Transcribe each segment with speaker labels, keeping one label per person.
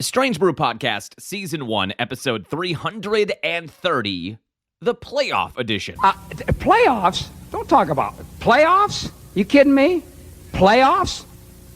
Speaker 1: Strange Brew Podcast, Season 1, Episode 330, the Playoff Edition.
Speaker 2: Playoffs? Don't talk about it. Playoffs? You kidding me? Playoffs?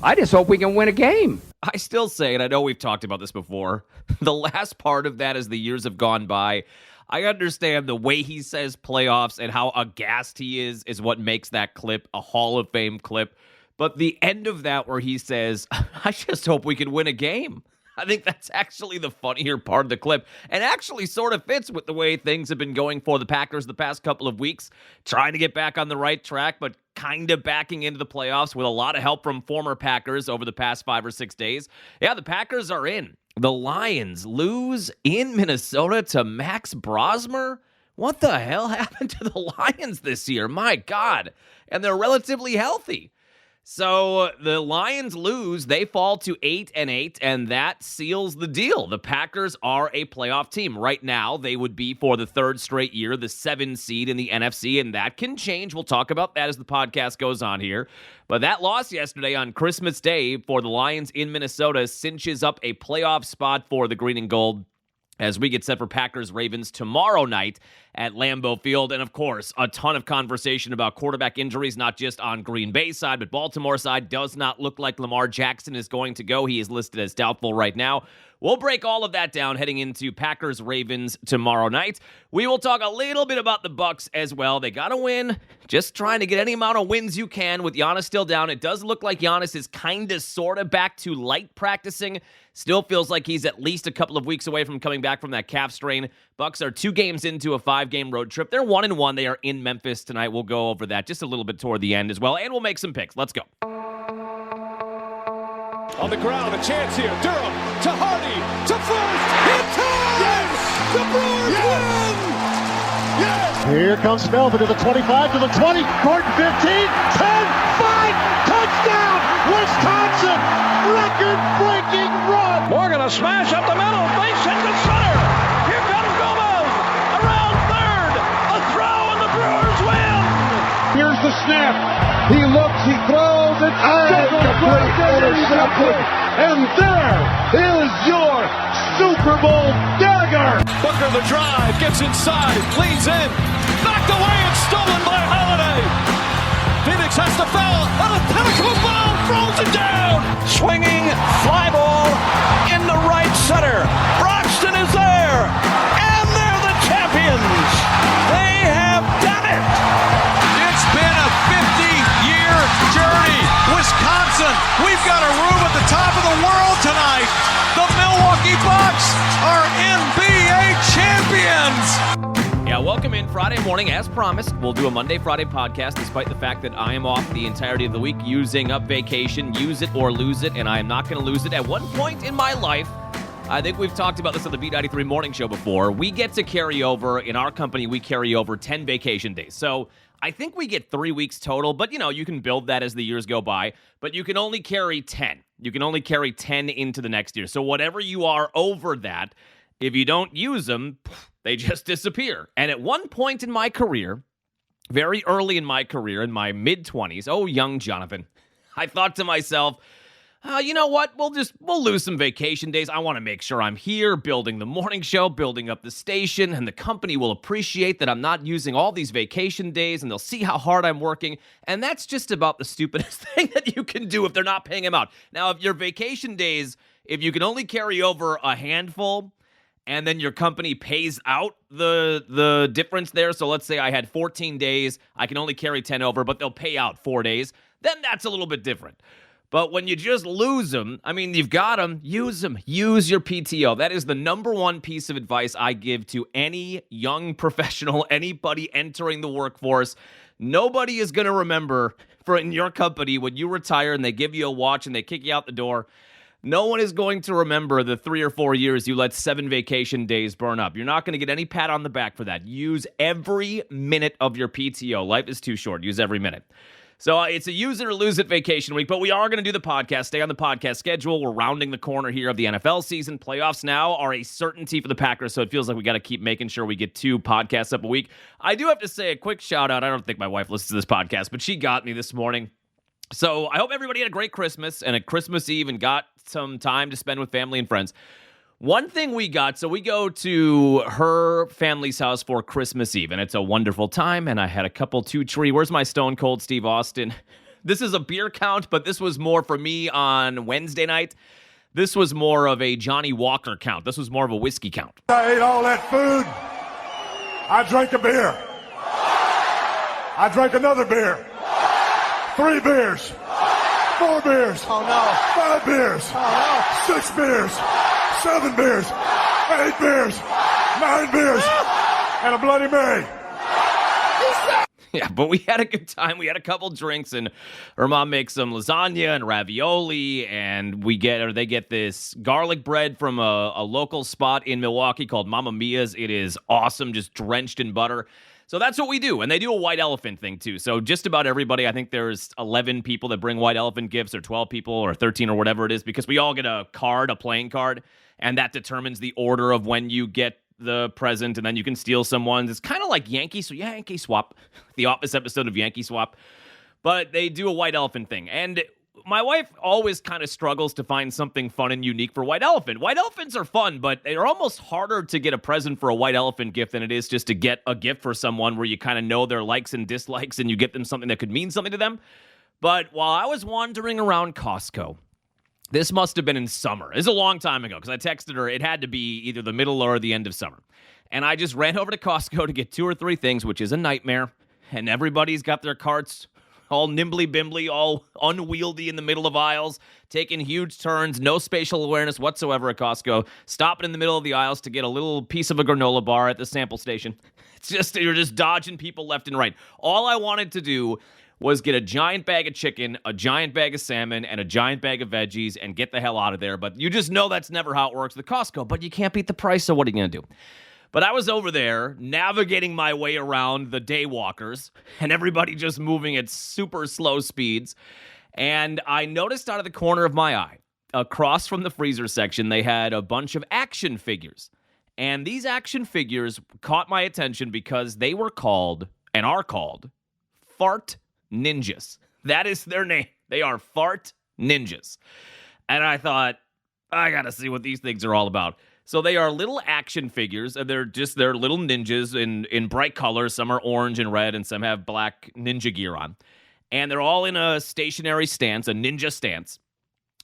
Speaker 2: I just hope we can win a game.
Speaker 1: I still say, and I know we've talked about this before, the last part of that as the years have gone by, I understand the way he says playoffs and how aghast he is what makes that clip a Hall of Fame clip. But the end of that where he says, I just hope we can win a game. I think that's actually the funnier part of the clip and actually sort of fits with the way things have been going for the Packers the past couple of weeks, trying to get back on the right track, but kind of backing into the playoffs with a lot of help from former Packers over the past 5 or 6 days. Yeah, the Packers are in. The Lions lose in Minnesota to Max Brosmer. What the hell happened to the Lions this year? My God. And they're relatively healthy. So the Lions lose, they fall to 8-8, and that seals the deal. The Packers are a playoff team. Right now, they would be, for the third straight year, the 7 seed in the NFC, and that can change. We'll talk about that as the podcast goes on here. But that loss yesterday on Christmas Day for the Lions in Minnesota cinches up a playoff spot for the Green and Gold as we get set for Packers-Ravens tomorrow night at Lambeau Field. And, of course, a ton of conversation about quarterback injuries, not just on Green Bay side, but Baltimore side. Does not look like Lamar Jackson is going to go. He is listed as doubtful right now. We'll break all of that down heading into Packers-Ravens tomorrow night. We will talk a little bit about the Bucs as well. They got to win. Just trying to get any amount of wins you can with Giannis still down. It does look like Giannis is kind of sort of back to light practicing. Still feels like he's at least a couple of weeks away from coming back from that calf strain. Bucs are 2 games into a 5-game road trip. They're 1-1. They are in Memphis tonight. We'll go over that just a little bit toward the end as well, and we'll make some picks. Let's go.
Speaker 3: On the ground, a chance here. Durham to Hardy to first. Hit time! Yes! The Brewers win! Yes!
Speaker 4: Here comes Melvin to the 25, to the 20, Gordon 15, 10, 5, touchdown! Wisconsin! Record-breaking run!
Speaker 5: Morgan a smash up the middle, base hit to center. Here comes Gomez around third. A throw and the Brewers win!
Speaker 4: Here's the snap. He looks, he throws, it's complete interception. And there is your Super Bowl dagger.
Speaker 3: Booker the drive, gets inside, leans in, knocked away and stolen by Holiday. Phoenix has to foul, on a pinnacle ball, throws it down.
Speaker 5: Swinging fly ball in the right center. Broxton is there, and they're the champions. They have done it.
Speaker 3: It's been a 50-year journey. Wisconsin, we've got a room at the top of the world tonight. The Milwaukee Bucks are NBA champions.
Speaker 1: Yeah, welcome in Friday morning. As promised, we'll do a Monday, Friday podcast, despite the fact that I am off the entirety of the week using up vacation. Use it or lose it, and I am not going to lose it. At one point in my life, I think we've talked about this on the B93 Morning Show before, we get to carry over, in our company, we carry over 10 vacation days. So I think we get 3 weeks total, but, you can build that as the years go by, but you can only carry 10. You can only carry 10 into the next year. So whatever you are over that, if you don't use them, they just disappear. And at one point in my career, very early in my career, in my mid-20s, oh, young Jonathan, I thought to myself, you know what? We'll lose some vacation days. I want to make sure I'm here building the morning show, building up the station, and the company will appreciate that I'm not using all these vacation days, and they'll see how hard I'm working. And that's just about the stupidest thing that you can do if they're not paying them out. Now, if your vacation days, if you can only carry over a handful, and then your company pays out the difference there, so let's say I had 14 days, I can only carry 10 over, but they'll pay out 4 days, then that's a little bit different. But when you just lose them, you've got them, use them. Use your PTO. That is the number one piece of advice I give to any young professional, anybody entering the workforce. Nobody is going to remember in your company when you retire and they give you a watch and they kick you out the door. No one is going to remember the 3 or 4 years you let 7 vacation days burn up. You're not going to get any pat on the back for that. Use every minute of your PTO. Life is too short. Use every minute. So it's a use it or lose it vacation week, but we are going to do the podcast. Stay on the podcast schedule. We're rounding the corner here of the NFL season. Playoffs now are a certainty for the Packers, so it feels like we got to keep making sure we get 2 podcasts up a week. I do have to say a quick shout out. I don't think my wife listens to this podcast, but she got me this morning. So I hope everybody had a great Christmas and a Christmas Eve and got some time to spend with family and friends. One thing we got, so we go to her family's house for Christmas Eve, and it's a wonderful time, and I had a couple two-tree. Where's my Stone Cold Steve Austin? This is a beer count, but this was more for me on Wednesday night. This was more of a Johnny Walker count. This was more of a whiskey count.
Speaker 6: I ate all that food. I drank a beer. I drank another beer. 3 beers. 4 beers.
Speaker 5: Oh, no.
Speaker 6: 5 beers.
Speaker 5: Oh,
Speaker 6: 6 beers. 7 beers. 8 beers. 9 beers. And a Bloody Mary.
Speaker 1: Yeah, but we had a good time. We had a couple drinks, and her mom makes some lasagna and ravioli, and they get this garlic bread from a local spot in Milwaukee called Mamma Mia's. It is awesome, just drenched in butter. So that's what we do, and they do a white elephant thing too. So just about everybody, I think there's 11 people that bring white elephant gifts, or 12 people, or 13, or whatever it is, because we all get a playing card, and that determines the order of when you get the present, and then you can steal someone's. It's kind of like Yankee Swap, the Office episode of Yankee Swap, but they do a white elephant thing. And my wife always kind of struggles to find something fun and unique for white elephant. White elephants are fun, but they're almost harder to get a present for a white elephant gift than it is just to get a gift for someone where you kind of know their likes and dislikes and you get them something that could mean something to them. But while I was wandering around Costco, this must have been in summer. It's a long time ago because I texted her. It had to be either the middle or the end of summer. And I just ran over to Costco to get 2 or 3 things, which is a nightmare. And everybody's got their carts all nimbly-bimbly, all unwieldy in the middle of aisles, taking huge turns, no spatial awareness whatsoever at Costco, stopping in the middle of the aisles to get a little piece of a granola bar at the sample station. It's just, you're just dodging people left and right. All I wanted to do was get a giant bag of chicken, a giant bag of salmon, and a giant bag of veggies and get the hell out of there. But you just know that's never how it works with Costco, but you can't beat the price, so what are you going to do? But I was over there navigating my way around the daywalkers and everybody just moving at super slow speeds. And I noticed out of the corner of my eye, across from the freezer section, they had a bunch of action figures. And these action figures caught my attention because they were called, and are called, Fart Ninjas. That is their name. They are Fart Ninjas. And I thought, I gotta see what these things are all about. So they are little action figures, and they're little ninjas in bright colors. Some are orange and red, and some have black ninja gear on. And they're all in a stationary stance, a ninja stance.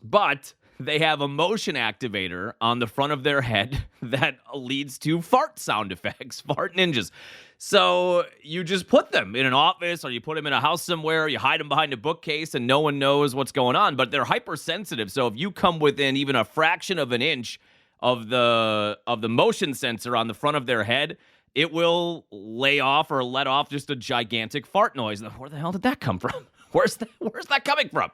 Speaker 1: But they have a motion activator on the front of their head that leads to fart sound effects, Fart Ninjas. So you just put them in an office, or you put them in a house somewhere, you hide them behind a bookcase, and no one knows what's going on. But they're hypersensitive, so if you come within even a fraction of an inch of the motion sensor on the front of their head, it will lay off or let off just a gigantic fart noise. Where the hell did that come from? Where's that coming from?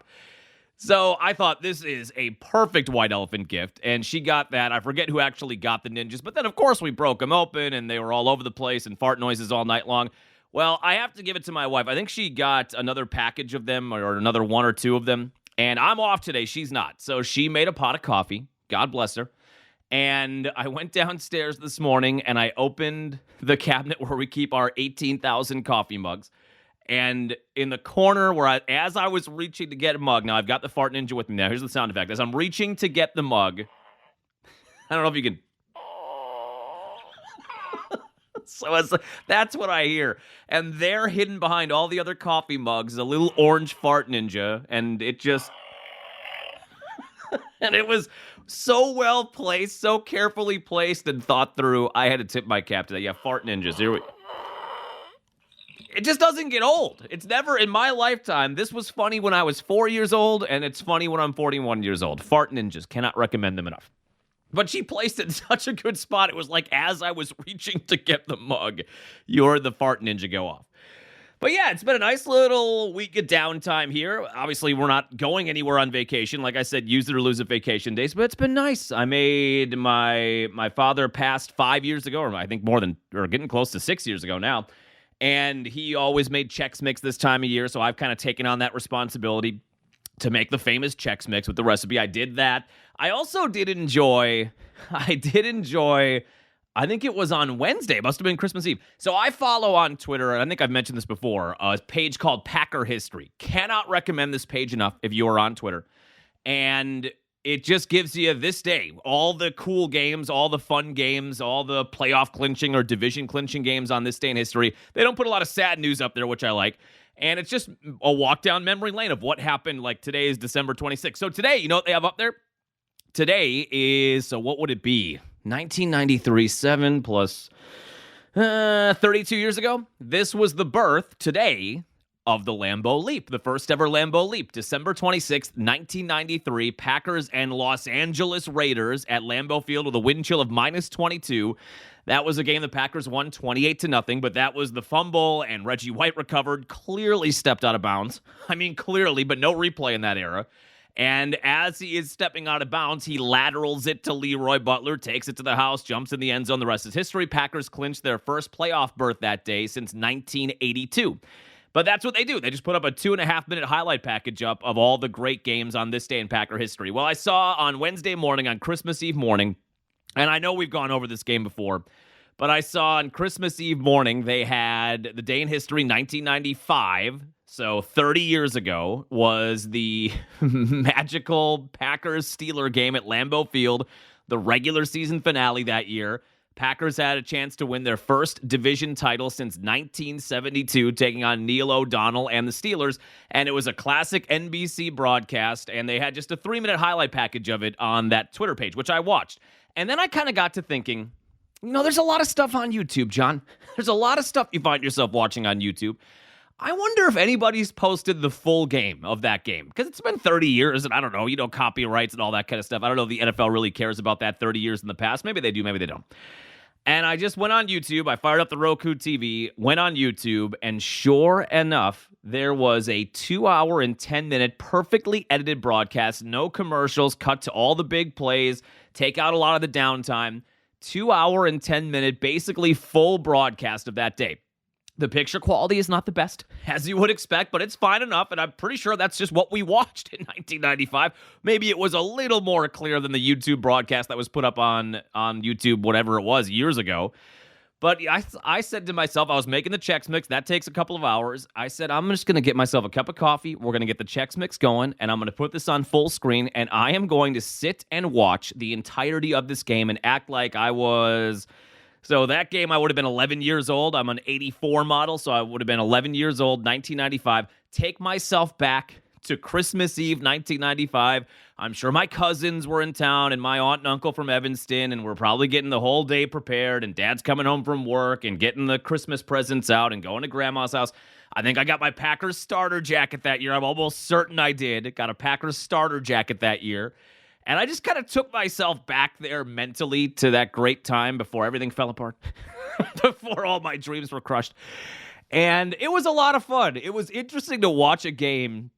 Speaker 1: So I thought this is a perfect white elephant gift, and she got that. I forget who actually got the ninjas, but then, of course, we broke them open, and they were all over the place, and fart noises all night long. Well, I have to give it to my wife. I think she got another package of them, or another 1 or 2 of them, and I'm off today. She's not. So she made a pot of coffee. God bless her. And I went downstairs this morning, and I opened the cabinet where we keep our 18,000 coffee mugs. And in the corner where as I was reaching to get a mug, now I've got the Fart Ninja with me now. Here's the sound effect. As I'm reaching to get the mug, I don't know if you can. That's what I hear. And there, hidden behind all the other coffee mugs, is a little orange Fart Ninja. And it just... and it was so well placed, so carefully placed and thought through. I had to tip my cap to that. Yeah, Fart Ninjas. Here we It just doesn't get old. It's never, in my lifetime, this was funny when I was 4 years old, and it's funny when I'm 41 years old. Fart Ninjas. Cannot recommend them enough. But she placed it in such a good spot, it was like as I was reaching to get the mug, you heard the Fart Ninja go off. But yeah, it's been a nice little week of downtime here. Obviously, we're not going anywhere on vacation. Like I said, use it or lose it vacation days, but it's been nice. I made my father passed 5 years ago, or I think getting close to 6 years ago now. And he always made Chex Mix this time of year, so I've kind of taken on that responsibility to make the famous Chex Mix with the recipe. I did that. I also did enjoy I think it was on Wednesday. It must have been Christmas Eve. So I follow on Twitter, and I think I've mentioned this before, a page called Packer History. Cannot recommend this page enough if you are on Twitter. And it just gives you this day all the cool games, all the fun games, all the playoff clinching or division clinching games on this day in history. They don't put a lot of sad news up there, which I like. And it's just a walk down memory lane of what happened. Like today is December 26th. So today, you know what they have up there? Today is, so what would it be? 1993, 7 plus 32 years ago. This was the birth today of the Lambeau Leap, the first ever Lambeau Leap. December 26th, 1993, Packers and Los Angeles Raiders at Lambeau Field with a wind chill of minus 22. That was a game the Packers won 28-0, but that was the fumble, and Reggie White recovered, clearly stepped out of bounds. I mean, clearly, but no replay in that era. And as he is stepping out of bounds, he laterals it to Leroy Butler, takes it to the house, jumps in the end zone. The rest is history. Packers clinched their first playoff berth that day since 1982. But that's what they do. They just put up a 2.5-minute highlight package up of all the great games on this day in Packer history. Well, I saw on Wednesday morning, on Christmas Eve morning, and I know we've gone over this game before, but I saw on Christmas Eve morning they had the day in history, 1995. So 30 years ago was the magical Packers-Steelers game at Lambeau Field, the regular season finale that year. Packers had a chance to win their first division title since 1972, taking on Neil O'Donnell and the Steelers, and it was a classic NBC broadcast, and they had just a 3-minute highlight package of it on that Twitter page, which I watched. And then I kind of got to thinking, you know, there's a lot of stuff on YouTube, John. There's a lot of stuff you find yourself watching on YouTube. I wonder if anybody's posted the full game of that game, because it's been 30 years, and I don't know, copyrights and all that kind of stuff. I don't know if the NFL really cares about that 30 years in the past. Maybe they do, maybe they don't. And I just went on YouTube. I fired up the Roku TV, went on YouTube, and sure enough, there was a 2-hour and 10-minute perfectly edited broadcast, no commercials, cut to all the big plays, take out a lot of the downtime, 2-hour and 10-minute, basically full broadcast of that day. The picture quality is not the best, as you would expect, but it's fine enough, and I'm pretty sure that's just what we watched in 1995. Maybe it was a little more clear than the YouTube broadcast that was put up on YouTube, whatever it was, years ago. But I said to myself, I was making the Chex Mix. That takes a couple of hours. I said, I'm just going to get myself a cup of coffee. We're going to get the Chex Mix going, and I'm going to put this on full screen, and I am going to sit and watch the entirety of this game and act like I was... So that game, I would have been 11 years old. I'm an 84 model, so I would have been 11 years old, 1995. Take myself back to Christmas Eve, 1995. I'm sure my cousins were in town and my aunt and uncle from Evanston, and we're probably getting the whole day prepared, and Dad's coming home from work and getting the Christmas presents out and going to Grandma's house. I think I got my Packers starter jacket that year. I'm almost certain I did. Got a Packers starter jacket that year. And I just kind of took myself back there mentally to that great time before everything fell apart, before all my dreams were crushed. And it was a lot of fun. It was interesting to watch a game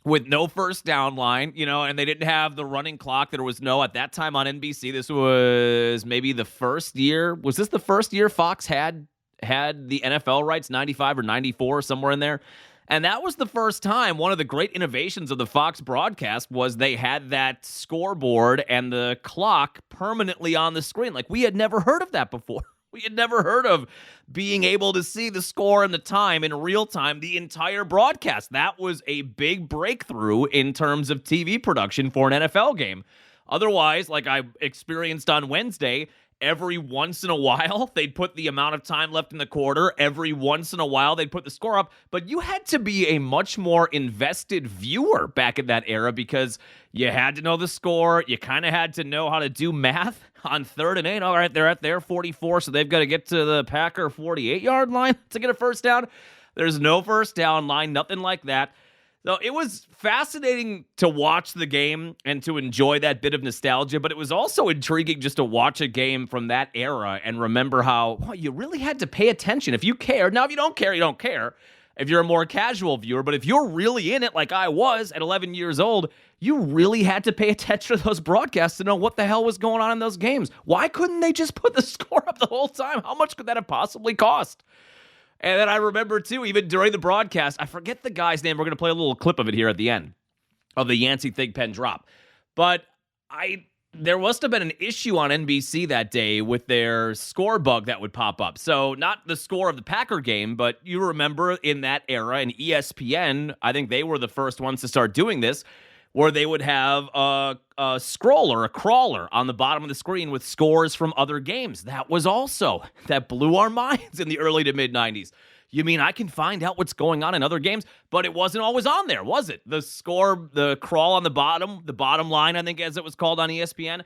Speaker 1: with no first down line, and they didn't have the running clock. There was no, at that time on NBC, this was maybe the first year. Was this the first year Fox had the NFL rights, 95 or 94, somewhere in there? And that was the first time. One of the great innovations of the Fox broadcast was they had that scoreboard and the clock permanently on the screen. Like, we had never heard of that before. We had never heard of being able to see the score and the time in real time, the entire broadcast. That was a big breakthrough in terms of TV production for an NFL game. Otherwise, like I experienced on Wednesday, every once in a while, they'd put the amount of time left in the quarter. Every once in a while, they'd put the score up. But you had to be a much more invested viewer back in that era because you had to know the score. You kind of had to know how to do math on 3rd and 8. All right, they're at their 44, so they've got to get to the Packer 48-yard line to get a first down. There's no first down line, nothing like that. So it was fascinating to watch the game and to enjoy that bit of nostalgia, but it was also intriguing just to watch a game from that era and remember how you really had to pay attention if you cared. Now, if you don't care, you don't care. If you're a more casual viewer, but if you're really in it like I was at 11 years old, you really had to pay attention to those broadcasts to know what the hell was going on in those games. Why couldn't they just put the score up the whole time? How much could that have possibly cost? And then I remember, too, even during the broadcast, I forget the guy's name. We're going to play a little clip of it here at the end of the Yancey Thigpen drop. But I there must have been an issue on NBC that day with their score bug that would pop up. So not the score of the Packer game, but you remember in that era, in ESPN, I think they were the first ones to start doing this, where they would have a scroller, a crawler on the bottom of the screen with scores from other games. That blew our minds in the early to mid-90s. You mean I can find out what's going on in other games? But it wasn't always on there, was it? The score, the crawl on the bottom line, I think as it was called on ESPN,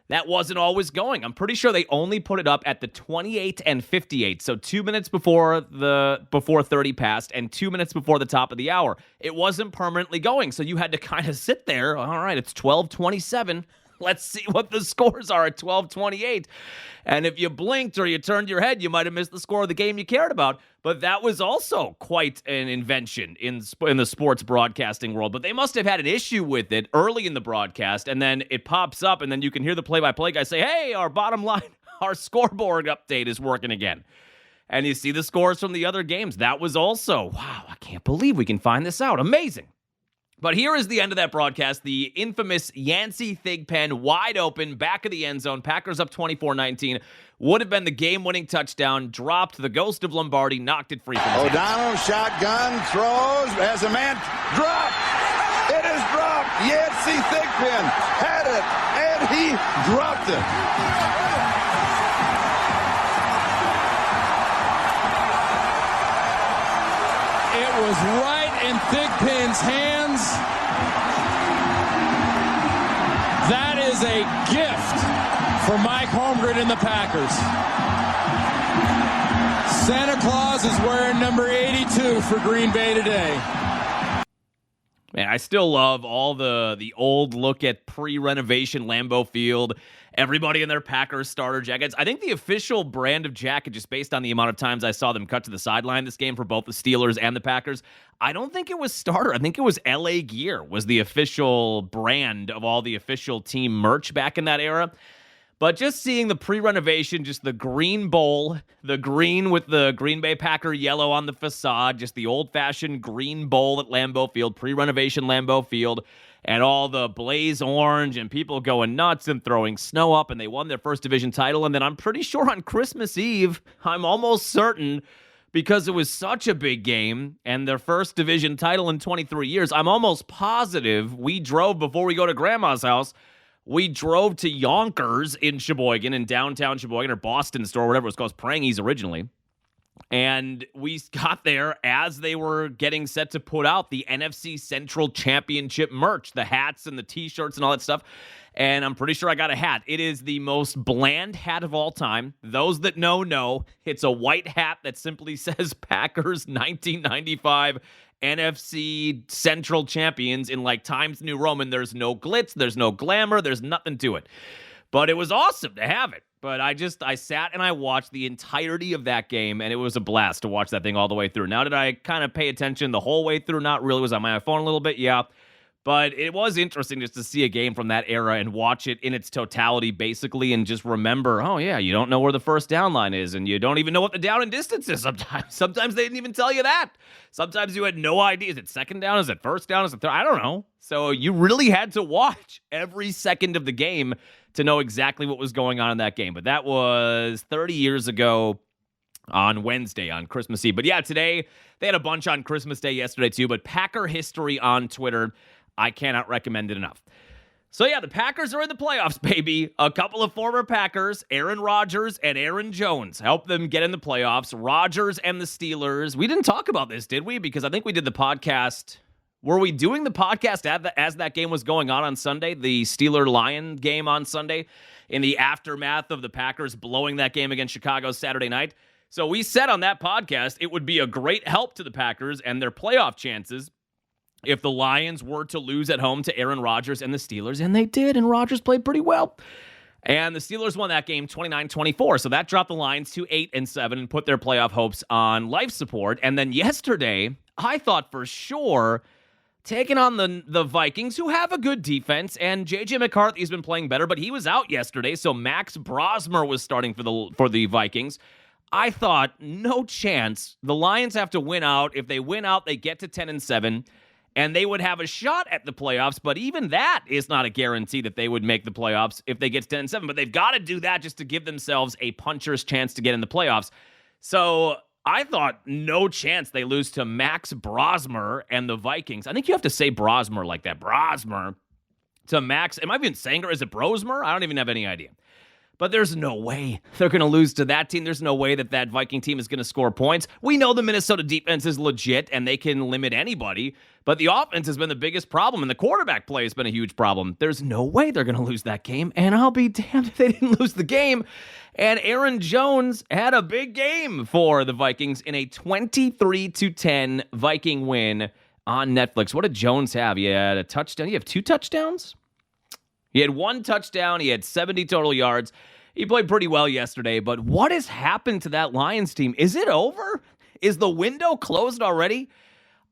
Speaker 1: that wasn't always going. I'm pretty sure they only put it up at the 28 and 58, so 2 minutes before 30 passed and 2 minutes before the top of the hour. It wasn't permanently going, so you had to kind of sit there. All right, it's 12:27. Let's see what the scores are at 12:28. And if you blinked or you turned your head, you might have missed the score of the game you cared about. But that was also quite an invention in the sports broadcasting world. But they must have had an issue with it early in the broadcast, and then it pops up, and then you can hear the play-by-play guy say, hey, our bottom line, our scoreboard update is working again. And you see the scores from the other games. That was also, wow, I can't believe we can find this out. Amazing. But here is the end of that broadcast. The infamous Yancey Thigpen wide open, back of the end zone. Packers up 24-19. Would have been the game-winning touchdown. Dropped. The ghost of Lombardi knocked it free from his hands.
Speaker 7: O'Donnell, shotgun, throws, as a man, dropped. It is dropped. Yancey Thigpen had it, and he dropped it.
Speaker 8: It was right in Thigpen's hands. That is a gift for Mike Holmgren and the Packers. Santa Claus is wearing number 82 for Green Bay today.
Speaker 1: Man, I still love all the old look at pre-renovation Lambeau Field. Everybody in their Packers starter jackets. I think the official brand of jacket, just based on the amount of times I saw them cut to the sideline this game for both the Steelers and the Packers, I don't think it was starter. I think it was LA Gear was the official brand of all the official team merch back in that era. But just seeing the pre-renovation, just the green bowl, the green with the Green Bay Packer yellow on the facade, just the old-fashioned green bowl at Lambeau Field, pre-renovation Lambeau Field, and all the blaze orange and people going nuts and throwing snow up, and they won their first division title. And then I'm pretty sure on Christmas Eve, I'm almost certain, because it was such a big game and their first division title in 23 years, I'm almost positive we drove before we go to Grandma's house. We drove to Yonkers in Sheboygan, in downtown Sheboygan, or Boston store, whatever it was called, Prangies originally. And we got there as they were getting set to put out the NFC Central Championship merch, the hats and the T-shirts and all that stuff. And I'm pretty sure I got a hat. It is the most bland hat of all time. Those that know. It's a white hat that simply says Packers 1995 NFC Central Champions in like Times New Roman. There's no glitz, there's no glamour, there's nothing to it. But it was awesome to have it. But I sat and I watched the entirety of that game, and it was a blast to watch that thing all the way through. Now, did I kind of pay attention the whole way through? Not really. Was on my phone a little bit? Yeah. But it was interesting just to see a game from that era and watch it in its totality, basically, and just remember, oh, yeah, you don't know where the first down line is, and you don't even know what the down and distance is sometimes. Sometimes they didn't even tell you that. Sometimes you had no idea. Is it second down? Is it first down? Is it third? I don't know. So you really had to watch every second of the game to know exactly what was going on in that game. But that was 30 years ago on Wednesday, on Christmas Eve. But yeah, today, they had a bunch on Christmas Day yesterday too, but Packer history on Twitter, I cannot recommend it enough. So yeah, the Packers are in the playoffs, baby. A couple of former Packers, Aaron Rodgers and Aaron Jones, helped them get in the playoffs. Rodgers and the Steelers. We didn't talk about this, did we? Because I think we did the podcast. Were we doing the podcast as that game was going on Sunday, the Steeler-Lion game on Sunday, in the aftermath of the Packers blowing that game against Chicago Saturday night? So we said on that podcast it would be a great help to the Packers and their playoff chances if the Lions were to lose at home to Aaron Rodgers and the Steelers, and they did, and Rodgers played pretty well. And the Steelers won that game 29-24, so that dropped the Lions to 8-7 and put their playoff hopes on life support. And then yesterday, I thought for sure taking on the Vikings, who have a good defense, and J.J. McCarthy's been playing better, but he was out yesterday, so Max Brosmer was starting for the Vikings. I thought, no chance. The Lions have to win out. If they win out, they get to 10-7. and they would have a shot at the playoffs, but even that is not a guarantee that they would make the playoffs if they get to 10-7. But they've got to do that just to give themselves a puncher's chance to get in the playoffs. So I thought no chance they lose to Max Brosmer and the Vikings. I think you have to say Brosmer like that. Brosmer to Max. Am I even saying, or is it Brosmer? I don't even have any idea. But there's no way they're going to lose to that team. There's no way that Viking team is going to score points. We know the Minnesota defense is legit and they can limit anybody, but the offense has been the biggest problem and the quarterback play has been a huge problem. There's no way they're going to lose that game, and I'll be damned if they didn't lose the game. And Aaron Jones had a big game for the Vikings in a 23-10 Viking win on Netflix. What did Jones have? He had a touchdown. You have 2 touchdowns? He had 1 touchdown. He had 70 total yards. He played pretty well yesterday, but what has happened to that Lions team? Is it over? Is the window closed already?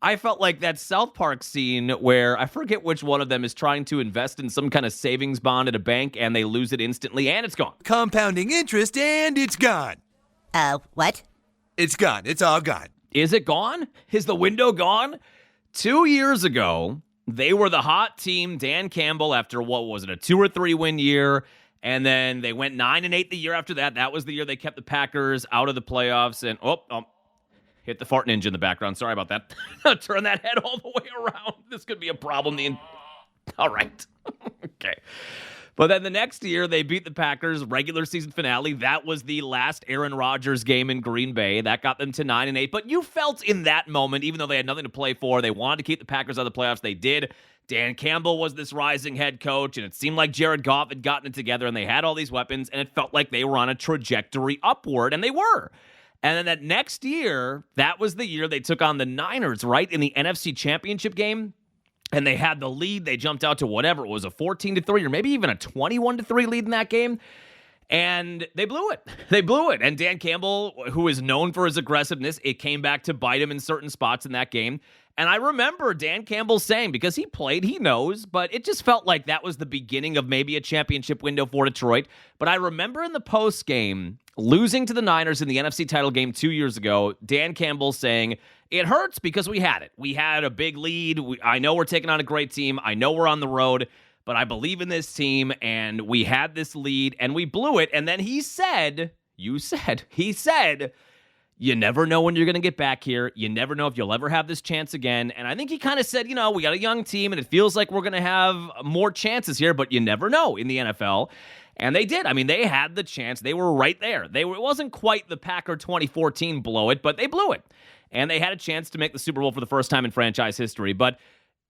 Speaker 1: I felt like that South Park scene where I forget which one of them is trying to invest in some kind of savings bond at a bank and they lose it instantly and it's gone.
Speaker 9: Compounding interest and it's gone.
Speaker 10: What?
Speaker 9: It's gone. It's all gone.
Speaker 1: Is it gone? Is the window gone? 2 years ago, they were the hot team, Dan Campbell, after what was it, a 2 or 3 win year. And then they went 9-8 the year after that. That was the year they kept the Packers out of the playoffs. And, hit the fart ninja in the background. Sorry about that. Turn that head all the way around. This could be a problem. All right. Okay. But then the next year, they beat the Packers, regular season finale. That was the last Aaron Rodgers game in Green Bay. That got them to 9-8. But you felt in that moment, even though they had nothing to play for, they wanted to keep the Packers out of the playoffs. They did. Dan Campbell was this rising head coach, and it seemed like Jared Goff had gotten it together, and they had all these weapons, and it felt like they were on a trajectory upward, and they were. And then that next year, that was the year they took on the Niners, right, in the NFC Championship game, and they had the lead. They jumped out to whatever. It was a 14-3 or maybe even a 21-3 lead in that game, and they blew it. They blew it, and Dan Campbell, who is known for his aggressiveness, it came back to bite him in certain spots in that game. And I remember Dan Campbell saying, because he played, he knows, but it just felt like that was the beginning of maybe a championship window for Detroit. But I remember in the post game, losing to the Niners in the NFC title game 2 years ago, Dan Campbell saying, it hurts because we had it. We had a big lead. I know we're taking on a great team. I know we're on the road, but I believe in this team, and we had this lead, and we blew it. And then he said, he said, you never know when you're going to get back here. You never know if you'll ever have this chance again. And I think he kind of said, we got a young team, and it feels like we're going to have more chances here, but you never know in the NFL. And they did. I mean, they had the chance. They were right there. It wasn't quite the Packer 2014 blow it, but they blew it. And they had a chance to make the Super Bowl for the first time in franchise history. But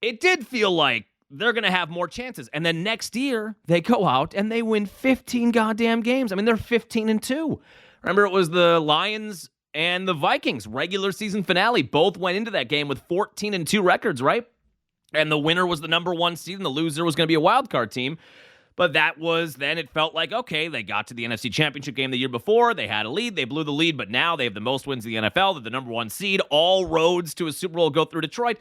Speaker 1: it did feel like they're going to have more chances. And then next year, they go out and they win 15 goddamn games. I mean, they're 15-2. Remember, it was the Lions and the Vikings regular season finale. Both went into that game with 14-2 records, right? And the winner was the number 1 seed, and the loser was going to be a wild card team. But that was then, it felt like, okay, they got to the NFC Championship game the year before. They had a lead. They blew the lead, but now they have the most wins in the NFL. They're the number 1 seed. All roads to a Super Bowl go through Detroit.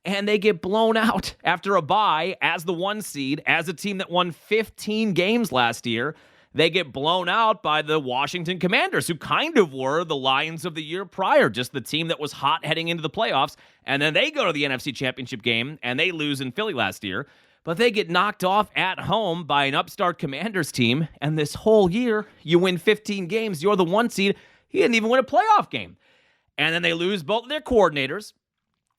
Speaker 1: And they get blown out after a bye as the 1 seed, as a team that won 15 games last year. They get blown out by the Washington Commanders, who kind of were the Lions of the year prior, just the team that was hot heading into the playoffs. And then they go to the NFC Championship game, and they lose in Philly last year. But they get knocked off at home by an upstart Commanders team. And this whole year, you win 15 games. You're the 1 seed. He didn't even win a playoff game. And then they lose both of their coordinators.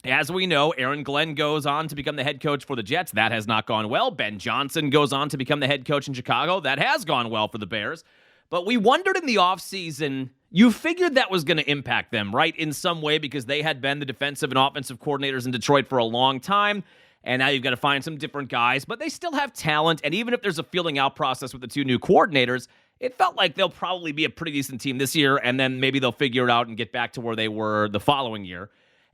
Speaker 1: As we know, Aaron Glenn goes on to become the head coach for the Jets. That has not gone well. Ben Johnson goes on to become the head coach in Chicago. That has gone well for the Bears. But we wondered in the offseason, you figured that was going to impact them, right, in some way, because they had been the defensive and offensive coordinators in Detroit for a long time. And now you've got to find some different guys. But they still have talent. And even if there's a feeling out process with the 2 new coordinators, it felt like they'll probably be a pretty decent team this year. And then maybe they'll figure it out and get back to where they were the following year.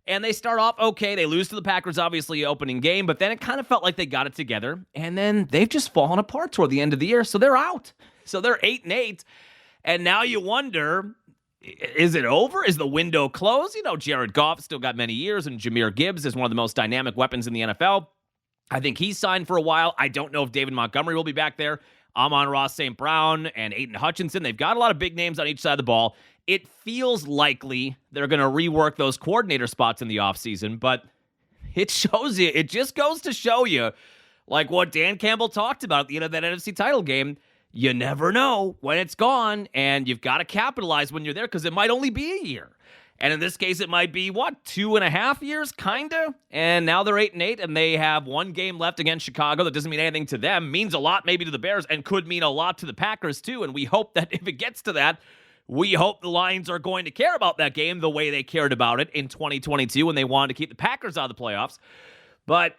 Speaker 1: And they start off okay. They lose to the Packers, obviously, opening game. But then it kind of felt like they got it together. And then they've just fallen apart toward the end of the year. So they're out. So they're 8-8. And now you wonder, is it over? Is the window closed? Jared Goff still got many years. And Jahmyr Gibbs is one of the most dynamic weapons in the NFL. I think he's signed for a while. I don't know if David Montgomery will be back there. Amon-Ra St. Brown and Aiden Hutchinson. They've got a lot of big names on each side of the ball. It feels likely they're going to rework those coordinator spots in the offseason, but it shows you, it just goes to show you, like what Dan Campbell talked about at the end of that NFC title game. You never know when it's gone, and you've got to capitalize when you're there because it might only be a year. And in this case, it might be, 2.5 years, kind of? And now they're 8-8, and they have one game left against Chicago. That doesn't mean anything to them. Means a lot maybe to the Bears, and could mean a lot to the Packers, too. And we hope that if it gets to that, we hope the Lions are going to care about that game the way they cared about it in 2022 when they wanted to keep the Packers out of the playoffs. But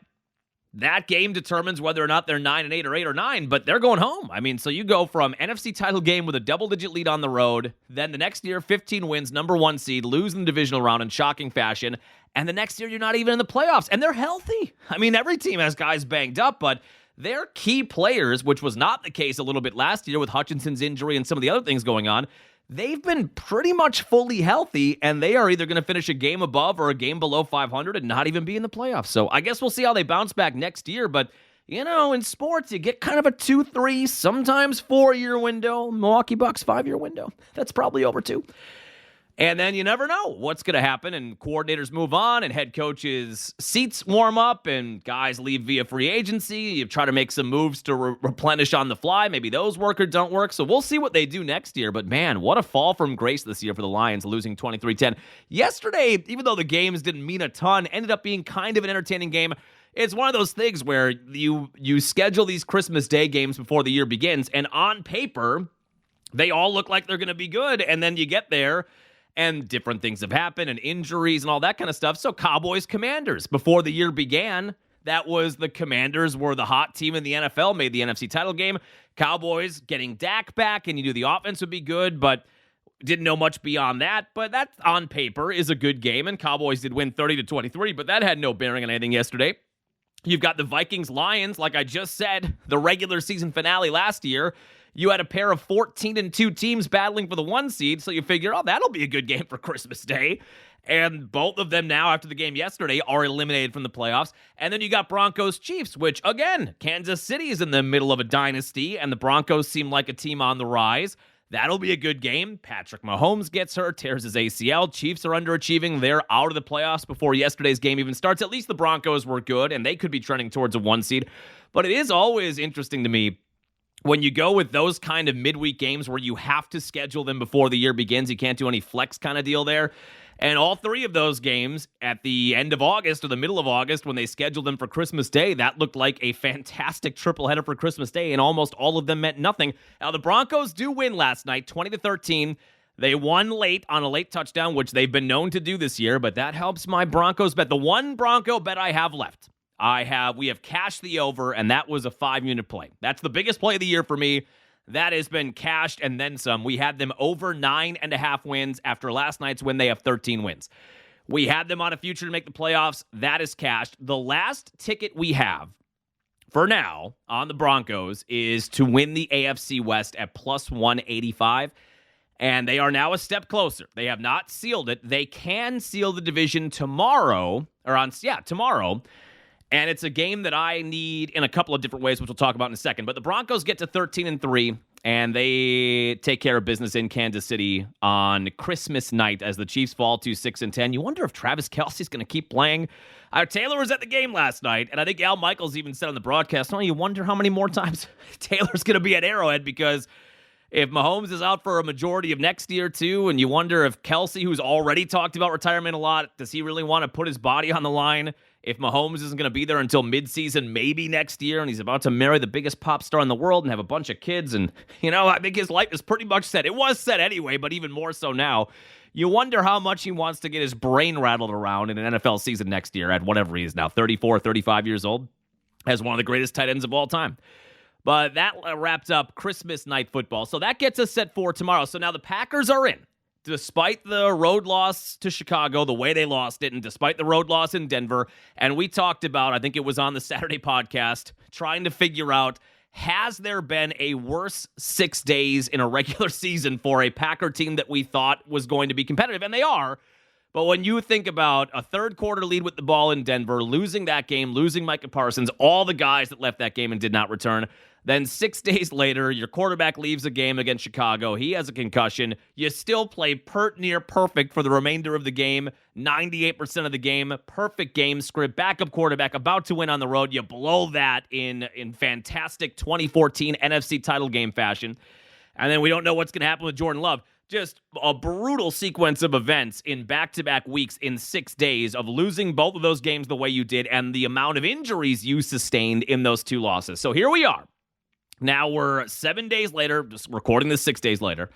Speaker 1: that game determines whether or not they're 9-8 or 8-9, but they're going home. I mean, so you go from NFC title game with a double-digit lead on the road, then the next year, 15 wins, number 1 seed, lose in the divisional round in shocking fashion, and the next year you're not even in the playoffs, and they're healthy. I mean, every team has guys banged up, but their key players, which was not the case a little bit last year with Hutchinson's injury and some of the other things going on, they've been pretty much fully healthy, and they are either going to finish a game above or a game below 500 and not even be in the playoffs. So I guess we'll see how they bounce back next year. But, in sports, you get kind of a 2-3, sometimes 4-year window. Milwaukee Bucks 5-year window. That's probably over too. And then you never know what's going to happen, and coordinators move on, and head coaches' seats warm up, and guys leave via free agency. You try to make some moves to replenish on the fly. Maybe those work or don't work, so we'll see what they do next year. But, man, what a fall from grace this year for the Lions, losing 23-10. Yesterday, even though the games didn't mean a ton, ended up being kind of an entertaining game. It's one of those things where you schedule these Christmas Day games before the year begins, and on paper, they all look like they're going to be good, and then you get there, and different things have happened, and injuries and all that kind of stuff. So Cowboys-Commanders, before the year began, that was the Commanders were the hot team in the NFL, made the NFC title game. Cowboys getting Dak back, and you knew the offense would be good, but didn't know much beyond that. But that, on paper, is a good game, and Cowboys did win 30-23, but that had no bearing on anything yesterday. You've got the Vikings-Lions, like I just said, the regular season finale last year. You had a pair of 14-2 teams battling for the 1 seed, so you figure, that'll be a good game for Christmas Day. And both of them now, after the game yesterday, are eliminated from the playoffs. And then you got Broncos-Chiefs, which, again, Kansas City is in the middle of a dynasty, and the Broncos seem like a team on the rise. That'll be a good game. Patrick Mahomes gets hurt, tears his ACL. Chiefs are underachieving. They're out of the playoffs before yesterday's game even starts. At least the Broncos were good, and they could be trending towards a 1 seed. But it is always interesting to me when you go with those kind of midweek games where you have to schedule them before the year begins. You can't do any flex kind of deal there. And all 3 of those games at the end of August or the middle of August when they scheduled them for Christmas Day, that looked like a fantastic triple header for Christmas Day, and almost all of them meant nothing. Now, the Broncos do win last night, 20-13. They won late on a late touchdown, which they've been known to do this year, but that helps my Broncos bet. The one Bronco bet I have left, we have cashed the over, and that was a 5-unit play. That's the biggest play of the year for me. That has been cashed and then some. We had them over 9.5 wins. After last night's win, they have 13 wins. We had them on a future to make the playoffs. That is cashed. The last ticket we have for now on the Broncos is to win the AFC West at plus 185. And they are now a step closer. They have not sealed it. They can seal the division tomorrow. And it's a game that I need in a couple of different ways, which we'll talk about in a second. But the Broncos get to 13-3, and they take care of business in Kansas City on Christmas night as the Chiefs fall to 6-10. You wonder if Travis Kelce's going to keep playing. Taylor was at the game last night, and I think Al Michaels even said on the broadcast, you wonder how many more times Taylor's going to be at Arrowhead, because if Mahomes is out for a majority of next year, too, and you wonder if Kelce, who's already talked about retirement a lot, does he really want to put his body on the line? If Mahomes isn't going to be there until midseason, maybe next year, and he's about to marry the biggest pop star in the world and have a bunch of kids, and, I think his life is pretty much set. It was set anyway, but even more so now. You wonder how much he wants to get his brain rattled around in an NFL season next year at whatever he is now, 34, 35 years old, as one of the greatest tight ends of all time. But that wraps up Christmas night football. So that gets us set for tomorrow. So now the Packers are in. Despite the road loss to Chicago, the way they lost it, and despite the road loss in Denver, and we talked about, I think it was on the Saturday podcast, trying to figure out, has there been a worse 6 days in a regular season for a Packer team that we thought was going to be competitive? And they are. But when you think about a third quarter lead with the ball in Denver, losing that game, losing Micah Parsons, all the guys that left that game and did not return, then 6 days later, your quarterback leaves a game against Chicago. He has a concussion. You still play pert near perfect for the remainder of the game, 98% of the game, perfect game script, backup quarterback, about to win on the road. You blow that in fantastic 2014 NFC title game fashion. And then we don't know what's going to happen with Jordan Love. Just a brutal sequence of events in back-to-back weeks in 6 days of losing both of those games the way you did and the amount of injuries you sustained in those 2 losses. So here we are. Now we're 7 days later, just recording this 6 days later,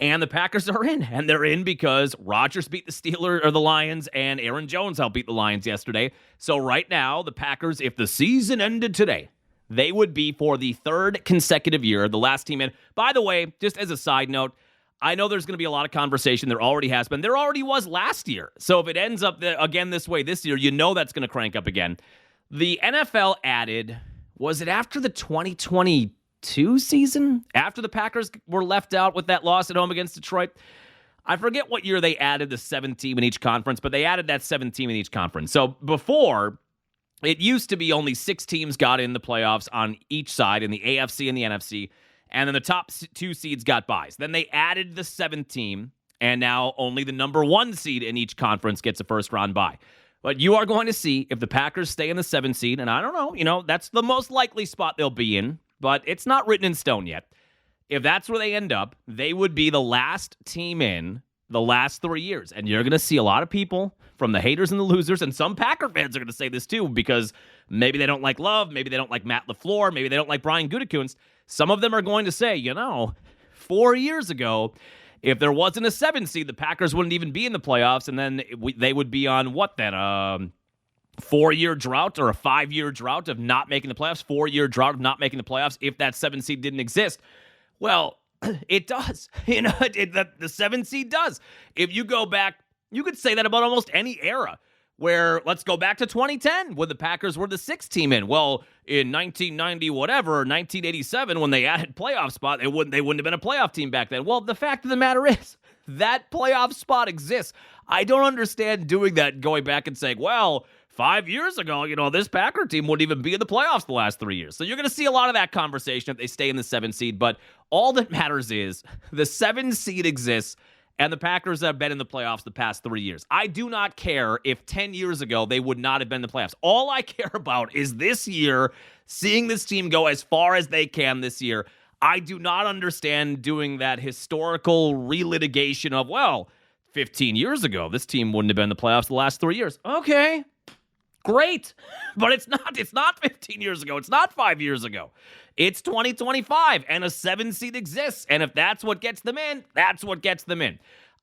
Speaker 1: and the Packers are in. And they're in because Rodgers beat the Steelers or the Lions, and Aaron Jones helped beat the Lions yesterday. So right now, the Packers, if the season ended today, they would be for the 3rd consecutive year the last team in. By the way, just as a side note, I know there's going to be a lot of conversation. There already has been. There already was last year. So if it ends up again this way this year, you know that's going to crank up again. The NFL added, was it after the 2022 season? After the Packers were left out with that loss at home against Detroit? I forget what year they added the 7th team in each conference, but they added that 7th team in each conference. So before, it used to be only 6 teams got in the playoffs on each side in the AFC and the NFC. And then the top 2 seeds got buys. Then they added the 7th team, and now only the number 1 seed in each conference gets a first-round bye. But you are going to see if the Packers stay in the 7th seed, and I don't know, that's the most likely spot they'll be in, but it's not written in stone yet. If that's where they end up, they would be the last team in the last 3 years. And you're going to see a lot of people from the haters and the losers, and some Packer fans are going to say this too, because maybe they don't like Love, maybe they don't like Matt LaFleur, maybe they don't like Brian Gutekunst. Some of them are going to say, 4 years ago, if there wasn't a 7 seed, the Packers wouldn't even be in the playoffs, and then they would be on what then? 4-year drought or a 5-year drought of not making the playoffs, 4-year drought of not making the playoffs if that 7 seed didn't exist. Well, it does. The 7 seed does. If you go back, you could say that about almost any era. Where, let's go back to 2010, when the Packers were the 6th team in. Well, in 1990, 1987, when they added playoff spot, they wouldn't have been a playoff team back then. Well, the fact of the matter is, that playoff spot exists. I don't understand doing that, going back and saying, well, 5 years ago, this Packer team wouldn't even be in the playoffs the last 3 years. So you're going to see a lot of that conversation if they stay in the 7 seed. But all that matters is the 7 seed exists, and the Packers have been in the playoffs the past 3 years. I do not care if 10 years ago they would not have been in the playoffs. All I care about is this year, seeing this team go as far as they can this year. I do not understand doing that historical relitigation of, 15 years ago, this team wouldn't have been in the playoffs the last 3 years. Okay, great. But it's not 15 years ago. It's not 5 years ago. It's 2025, and a 7 seed exists. And if that's what gets them in, that's what gets them in.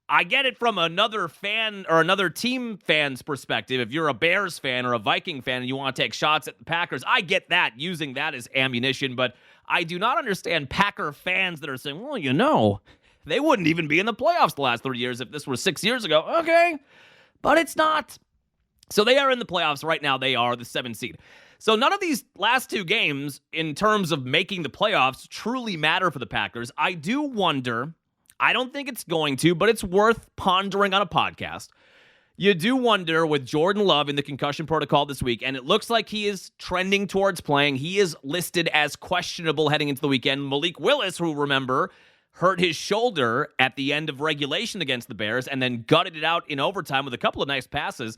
Speaker 1: I get it from another fan or another team fan's perspective. If you're a Bears fan or a Viking fan and you want to take shots at the Packers, I get that, using that as ammunition. But I do not understand Packer fans that are saying, they wouldn't even be in the playoffs the last 3 years if this were 6 years ago. Okay, but it's not. So they are in the playoffs right now. They are the 7 seed. So none of these last 2 games, in terms of making the playoffs, truly matter for the Packers. I do wonder, I don't think it's going to, but it's worth pondering on a podcast. You do wonder, with Jordan Love in the concussion protocol this week, and it looks like he is trending towards playing. He is listed as questionable heading into the weekend. Malik Willis, who, remember, hurt his shoulder at the end of regulation against the Bears and then gutted it out in overtime with a couple of nice passes.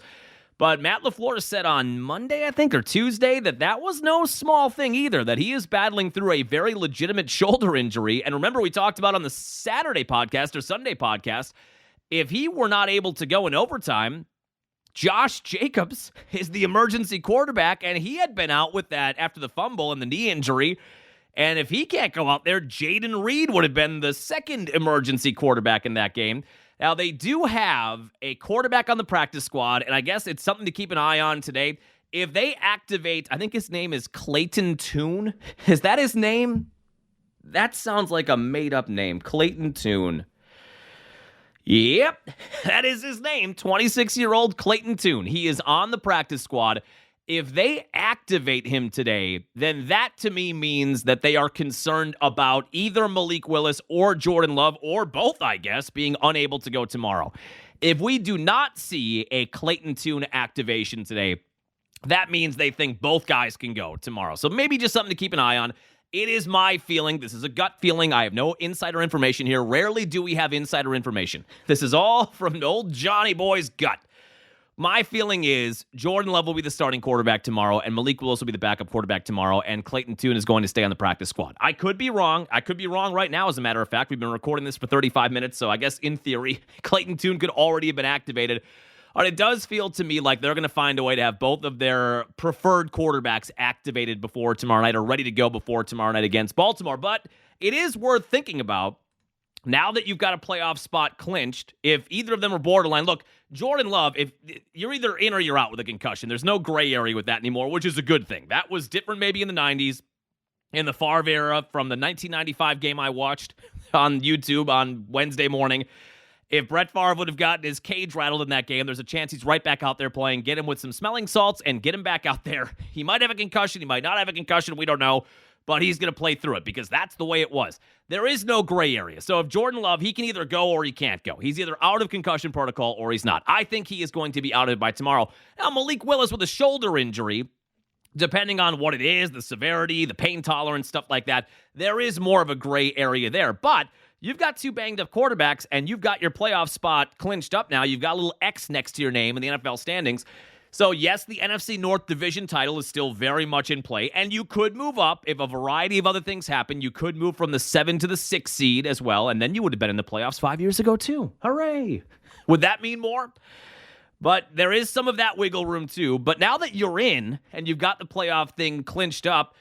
Speaker 1: But Matt LaFleur said on Monday, I think, or Tuesday, that was no small thing either, that he is battling through a very legitimate shoulder injury. And remember, we talked about on the Saturday podcast or Sunday podcast, if he were not able to go in overtime, Josh Jacobs is the emergency quarterback, and he had been out with that after the fumble and the knee injury. And if he can't go out there, Jaden Reed would have been the second emergency quarterback in that game. Now, they do have a quarterback on the practice squad, and I guess it's something to keep an eye on today. If they activate, I think his name is Clayton Tune. Is that his name? That sounds like a made-up name, Clayton Tune. Yep, that is his name, 26-year-old Clayton Tune. He is on the practice squad. if they activate him today, then that to me means that they are concerned about either Malik Willis or Jordan Love, or both, I guess, being unable to go tomorrow. If we do not see a Clayton Tune activation today, that means they think both guys can go tomorrow. So maybe just something to keep an eye on. It is my feeling. This is a gut feeling. I have no insider information here. Rarely do we have insider information. This is all from old Johnny Boy's gut. My feeling is Jordan Love will be the starting quarterback tomorrow, and Malik Willis will be the backup quarterback tomorrow, and Clayton Tune is going to stay on the practice squad. I could be wrong. I could be wrong right now, as a matter of fact. We've been recording this for 35 minutes, so I guess in theory, Clayton Tune could already have been activated. But it does feel to me like they're going to find a way to have both of their preferred quarterbacks activated before tomorrow night, or ready to go before tomorrow night against Baltimore. But it is worth thinking about. Now that you've got a playoff spot clinched, if either of them are borderline, look, Jordan Love, if you're either in or you're out with a concussion. There's no gray area with that anymore, which is a good thing. That was different maybe in the 90s, in the Favre era, from the 1995 game I watched on YouTube on Wednesday morning. If Brett Favre would have gotten his cage rattled in that game, there's a chance he's right back out there playing. Get him with some smelling salts and get him back out there. He might have a concussion. He might not have a concussion. We don't know. But he's going to play through it because that's the way it was. There is no gray area. So if Jordan Love, he can either go or he can't go. He's either out of concussion protocol or he's not. I think he is going to be out of it by tomorrow. Now, Malik Willis with a shoulder injury, depending on what it is, the severity, the pain tolerance, stuff like that, there is more of a gray area there. But you've got two banged-up quarterbacks, and you've got your playoff spot clinched up now. You've got a little X next to your name in the NFL standings. So, yes, the NFC North Division title is still very much in play, and you could move up if a variety of other things happen. You could move from the 7 to the 6 seed as well, and then you would have been in the playoffs 5 years ago, too. Hooray! Would that mean more? But there is some of that wiggle room, too. But now that you're in, and you've got the playoff thing clinched up,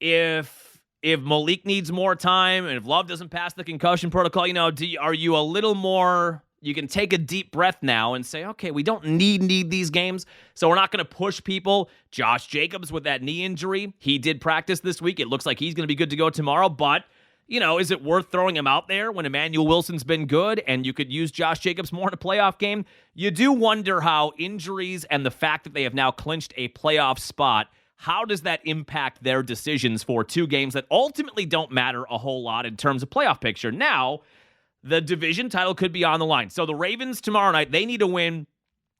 Speaker 1: if Malik needs more time, and if Love doesn't pass the concussion protocol, are you a little more... You can take a deep breath now and say, okay, we don't need these games, so we're not going to push people. Josh Jacobs with that knee injury, he did practice this week. It looks like he's going to be good to go tomorrow, but, is it worth throwing him out there when Emmanuel Wilson's been good and you could use Josh Jacobs more in a playoff game? You do wonder how injuries and the fact that they have now clinched a playoff spot, how does that impact their decisions for two games that ultimately don't matter a whole lot in terms of playoff picture? Now, the division title could be on the line. So the Ravens tomorrow night, they need to win.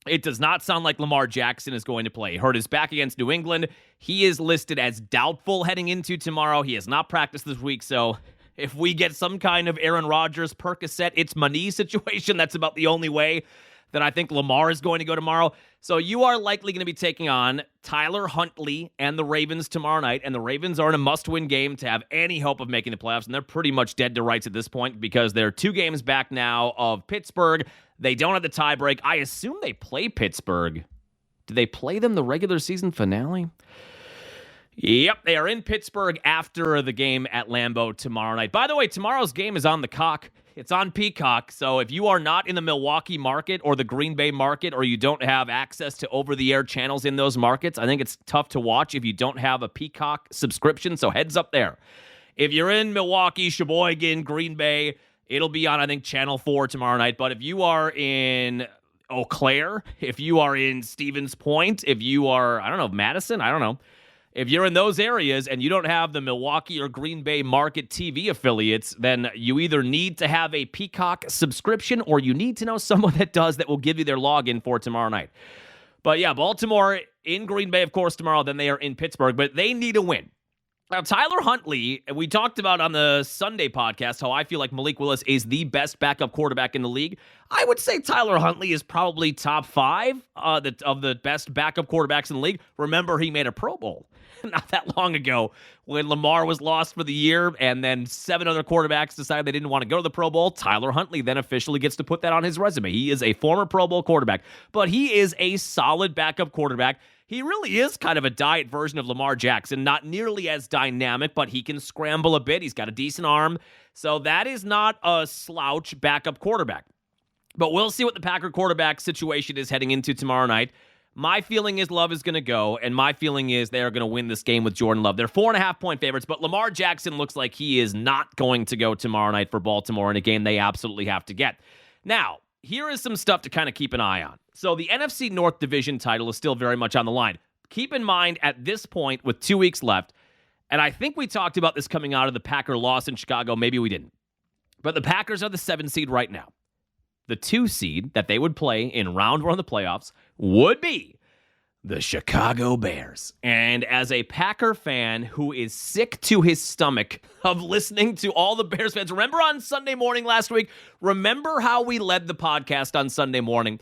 Speaker 1: It does not sound like Lamar Jackson is going to play. Hurt his back against New England. He is listed as doubtful heading into tomorrow. He has not practiced this week. So if we get some kind of Aaron Rodgers, Percocet, it's my knee situation, that's about the only way that I think Lamar is going to go tomorrow. So you are likely going to be taking on Tyler Huntley and the Ravens tomorrow night, and the Ravens are in a must-win game to have any hope of making the playoffs, and they're pretty much dead to rights at this point because they're 2 games back now of Pittsburgh. They don't have the tiebreak. I assume they play Pittsburgh. Do they play them the regular season finale? Yep, they are in Pittsburgh after the game at Lambeau tomorrow night. By the way, tomorrow's game is on the Cock. It's on Peacock, so if you are not in the Milwaukee market or the Green Bay market, or you don't have access to over-the-air channels in those markets, I think it's tough to watch if you don't have a Peacock subscription, so heads up there. If you're in Milwaukee, Sheboygan, Green Bay, it'll be on, I think, Channel 4 tomorrow night, but if you are in Eau Claire, if you are in Stevens Point, if you are, Madison, if you're in those areas and you don't have the Milwaukee or Green Bay market TV affiliates, then you either need to have a Peacock subscription or you need to know someone that does, that will give you their login for tomorrow night. But yeah, Baltimore in Green Bay, of course, tomorrow. Then they are in Pittsburgh, but they need a win. Now, Tyler Huntley, we talked about on the Sunday podcast how I feel like Malik Willis is the best backup quarterback in the league. I would say Tyler Huntley is probably top 5 of the best backup quarterbacks in the league. Remember, he made a Pro Bowl not that long ago when Lamar was lost for the year and then 7 other quarterbacks decided they didn't want to go to the Pro Bowl. Tyler Huntley then officially gets to put that on his resume. He is a former Pro Bowl quarterback, but he is a solid backup quarterback. He really is kind of a diet version of Lamar Jackson, not nearly as dynamic, but he can scramble a bit. He's got a decent arm. So that is not a slouch backup quarterback. But we'll see what the Packer quarterback situation is heading into tomorrow night. My feeling is Love is going to go, and my feeling is they are going to win this game with Jordan Love. They're 4.5-point favorites, but Lamar Jackson looks like he is not going to go tomorrow night for Baltimore in a game they absolutely have to get. Now, here is some stuff to kind of keep an eye on. So the NFC North Division title is still very much on the line. keep in mind at this point with 2 weeks left, and I think we talked about this coming out of the Packer loss in Chicago. Maybe we didn't. But the Packers are the 7 seed right now. The 2 seed that they would play in round 1 of the playoffs would be the Chicago Bears. And as a Packer fan who is sick to his stomach of listening to all the Bears fans, remember on Sunday morning last week, remember how we led the podcast on Sunday morning,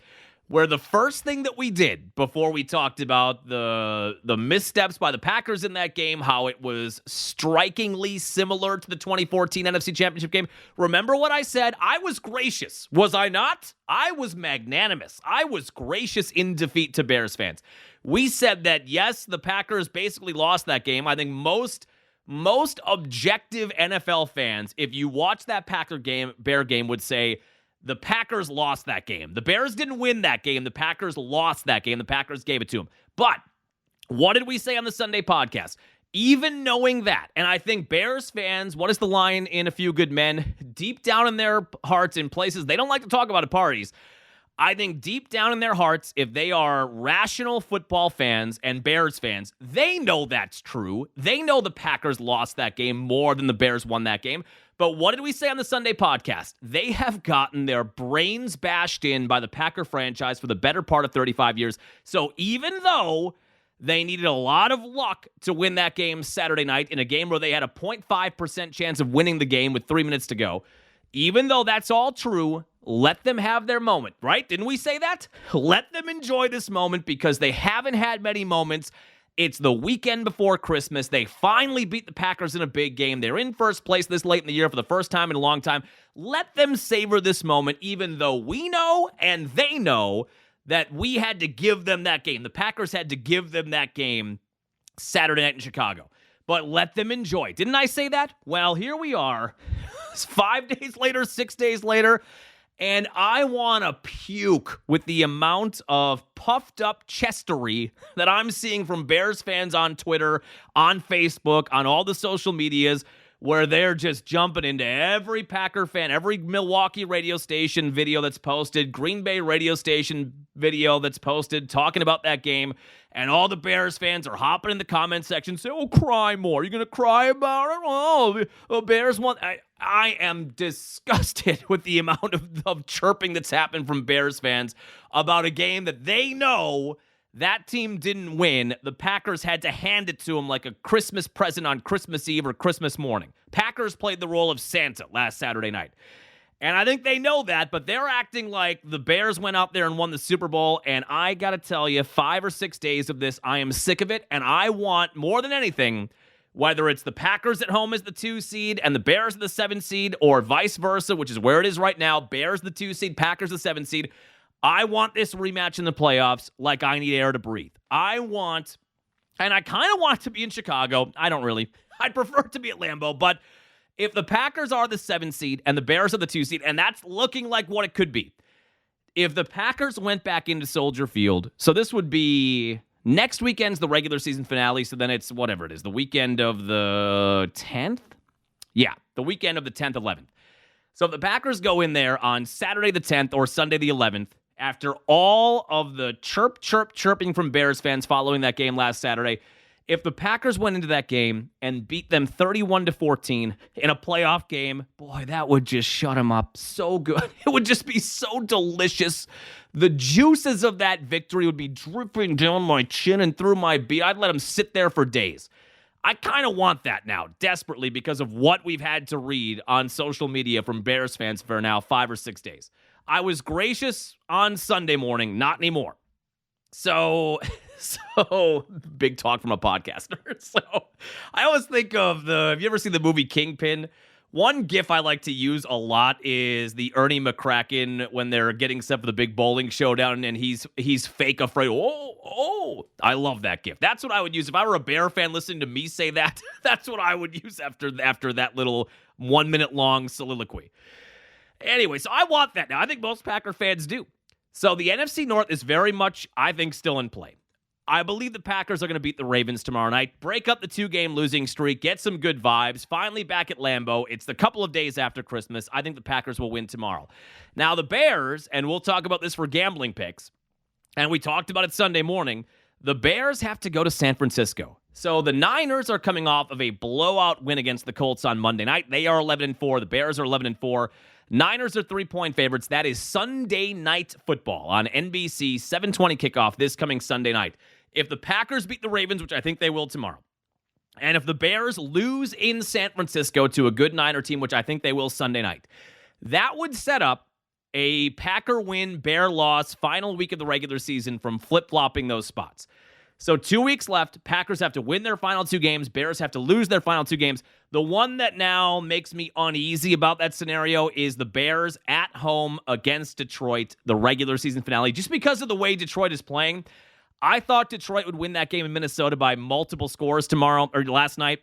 Speaker 1: where the first thing that we did before we talked about the missteps by the Packers in that game, how it was strikingly similar to the 2014 NFC Championship game. Remember what I said? I was gracious. Was I not? I was magnanimous. I was gracious in defeat to Bears fans. We said that, yes, the Packers basically lost that game. I think most objective NFL fans, if you watch that Bear game, would say, the Packers lost that game. The Bears didn't win that game. The Packers lost that game. The Packers gave it to them. But what did we say on the Sunday podcast? Even knowing that, and I think Bears fans, what is the line in A Few Good Men? Deep down in their hearts, in places they don't like to talk about at parties, I think deep down in their hearts, if they are rational football fans and Bears fans, they know that's true. They know the Packers lost that game more than the Bears won that game. But what did we say on the Sunday podcast? They have gotten their brains bashed in by the Packer franchise for the better part of 35 years. So even though they needed a lot of luck to win that game Saturday night in a game where they had a 0.5% chance of winning the game with 3 minutes to go, even though that's all true, let them have their moment, right? Didn't we say that? Let them enjoy this moment because they haven't had many moments. It's the weekend before Christmas. They finally beat the Packers in a big game. They're in first place this late in the year for the first time in a long time. Let them savor this moment, even though we know and they know that we had to give them that game. The Packers had to give them that game Saturday night in Chicago. But let them enjoy. Didn't I say that? Well, here we are. 5 days later, 6 days later, and I want to puke with the amount of puffed up chestery that I'm seeing from Bears fans on Twitter, on Facebook, on all the social medias, where they're just jumping into every Packer fan, every Milwaukee radio station video that's posted, Green Bay radio station video that's posted, talking about that game. And all the Bears fans are hopping in the comment section, saying, oh, cry more. You're going to cry about it? Oh, the Bears won. I am disgusted with the amount of chirping that's happened from Bears fans about a game that they know that team didn't win. The Packers had to hand it to them like a Christmas present on Christmas Eve or Christmas morning. Packers played the role of Santa last Saturday night. And I think they know that, but they're acting like the Bears went out there and won the Super Bowl. And I got to tell you, 5 or 6 days of this, I am sick of it. And I want, more than anything, whether it's the Packers at home as the 2 seed and the Bears are the 7 seed, or vice versa, which is where it is right now, Bears the 2 seed, Packers the 7 seed, I want this rematch in the playoffs like I need air to breathe. I want, and I kind of want it to be in Chicago. I don't really. I'd prefer it to be at Lambeau, but if the Packers are the 7 seed and the Bears are the 2 seed, and that's looking like what it could be, if the Packers went back into Soldier Field, so this would be next weekend's the regular season finale, so then it's whatever it is, the weekend of the 10th? Yeah, the weekend of the 10th, 11th. So if the Packers go in there on Saturday the 10th or Sunday the 11th, after all of the chirping from Bears fans following that game last Saturday, if the Packers went into that game and beat them 31-14 in a playoff game, boy, that would just shut them up so good. It would just be so delicious. The juices of that victory would be dripping down my chin and through my beard. I'd let them sit there for days. I kind of want that now, desperately, because of what we've had to read on social media from Bears fans for now 5 or 6 days. I was gracious on Sunday morning, not anymore. So big talk from a podcaster. So I always think of have you ever seen the movie Kingpin? One gif I like to use a lot is the Ernie McCracken when they're getting set for the big bowling showdown and he's fake afraid. Oh, I love that gif. That's what I would use if I were a Bear fan listening to me say that. That's what I would use after that little 1 minute long soliloquy. Anyway, so I want that now. I think most Packer fans do. So the NFC North is very much, I think, still in play. I believe the Packers are going to beat the Ravens tomorrow night, break up the 2-game losing streak, get some good vibes, finally back at Lambeau. It's the couple of days after Christmas. I think the Packers will win tomorrow. Now the Bears, and we'll talk about this for gambling picks, and we talked about it Sunday morning, The Bears have to go to San Francisco. So the Niners are coming off of a blowout win against the Colts on Monday night. They are 11-4. The Bears are 11-4. Niners are 3-point favorites. That is Sunday Night Football on NBC, 7:20 kickoff this coming Sunday night. If the Packers beat the Ravens, which I think they will tomorrow, and if the Bears lose in San Francisco to a good Niner team, which I think they will Sunday night, that would set up a Packer win, Bear loss, final week of the regular season from flip-flopping those spots. So 2 weeks left. Packers have to win their final 2 games. Bears have to lose their final 2 games. The one that now makes me uneasy about that scenario is the Bears at home against Detroit, the regular season finale. Just because of the way Detroit is playing, I thought Detroit would win that game in Minnesota by multiple scores last night,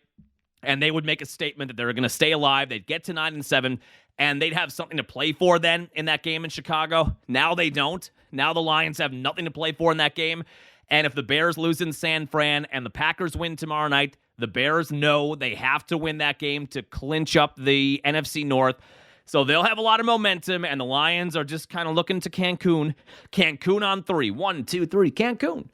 Speaker 1: and they would make a statement that they're going to stay alive. They'd get to 9-7, and they'd have something to play for then in that game in Chicago. Now they don't. Now the Lions have nothing to play for in that game. And if the Bears lose in San Fran and the Packers win tomorrow night, the Bears know they have to win that game to clinch up the NFC North. So they'll have a lot of momentum, and the Lions are just kind of looking to Cancun. Cancun on 3. 1, 2, 3, Cancun.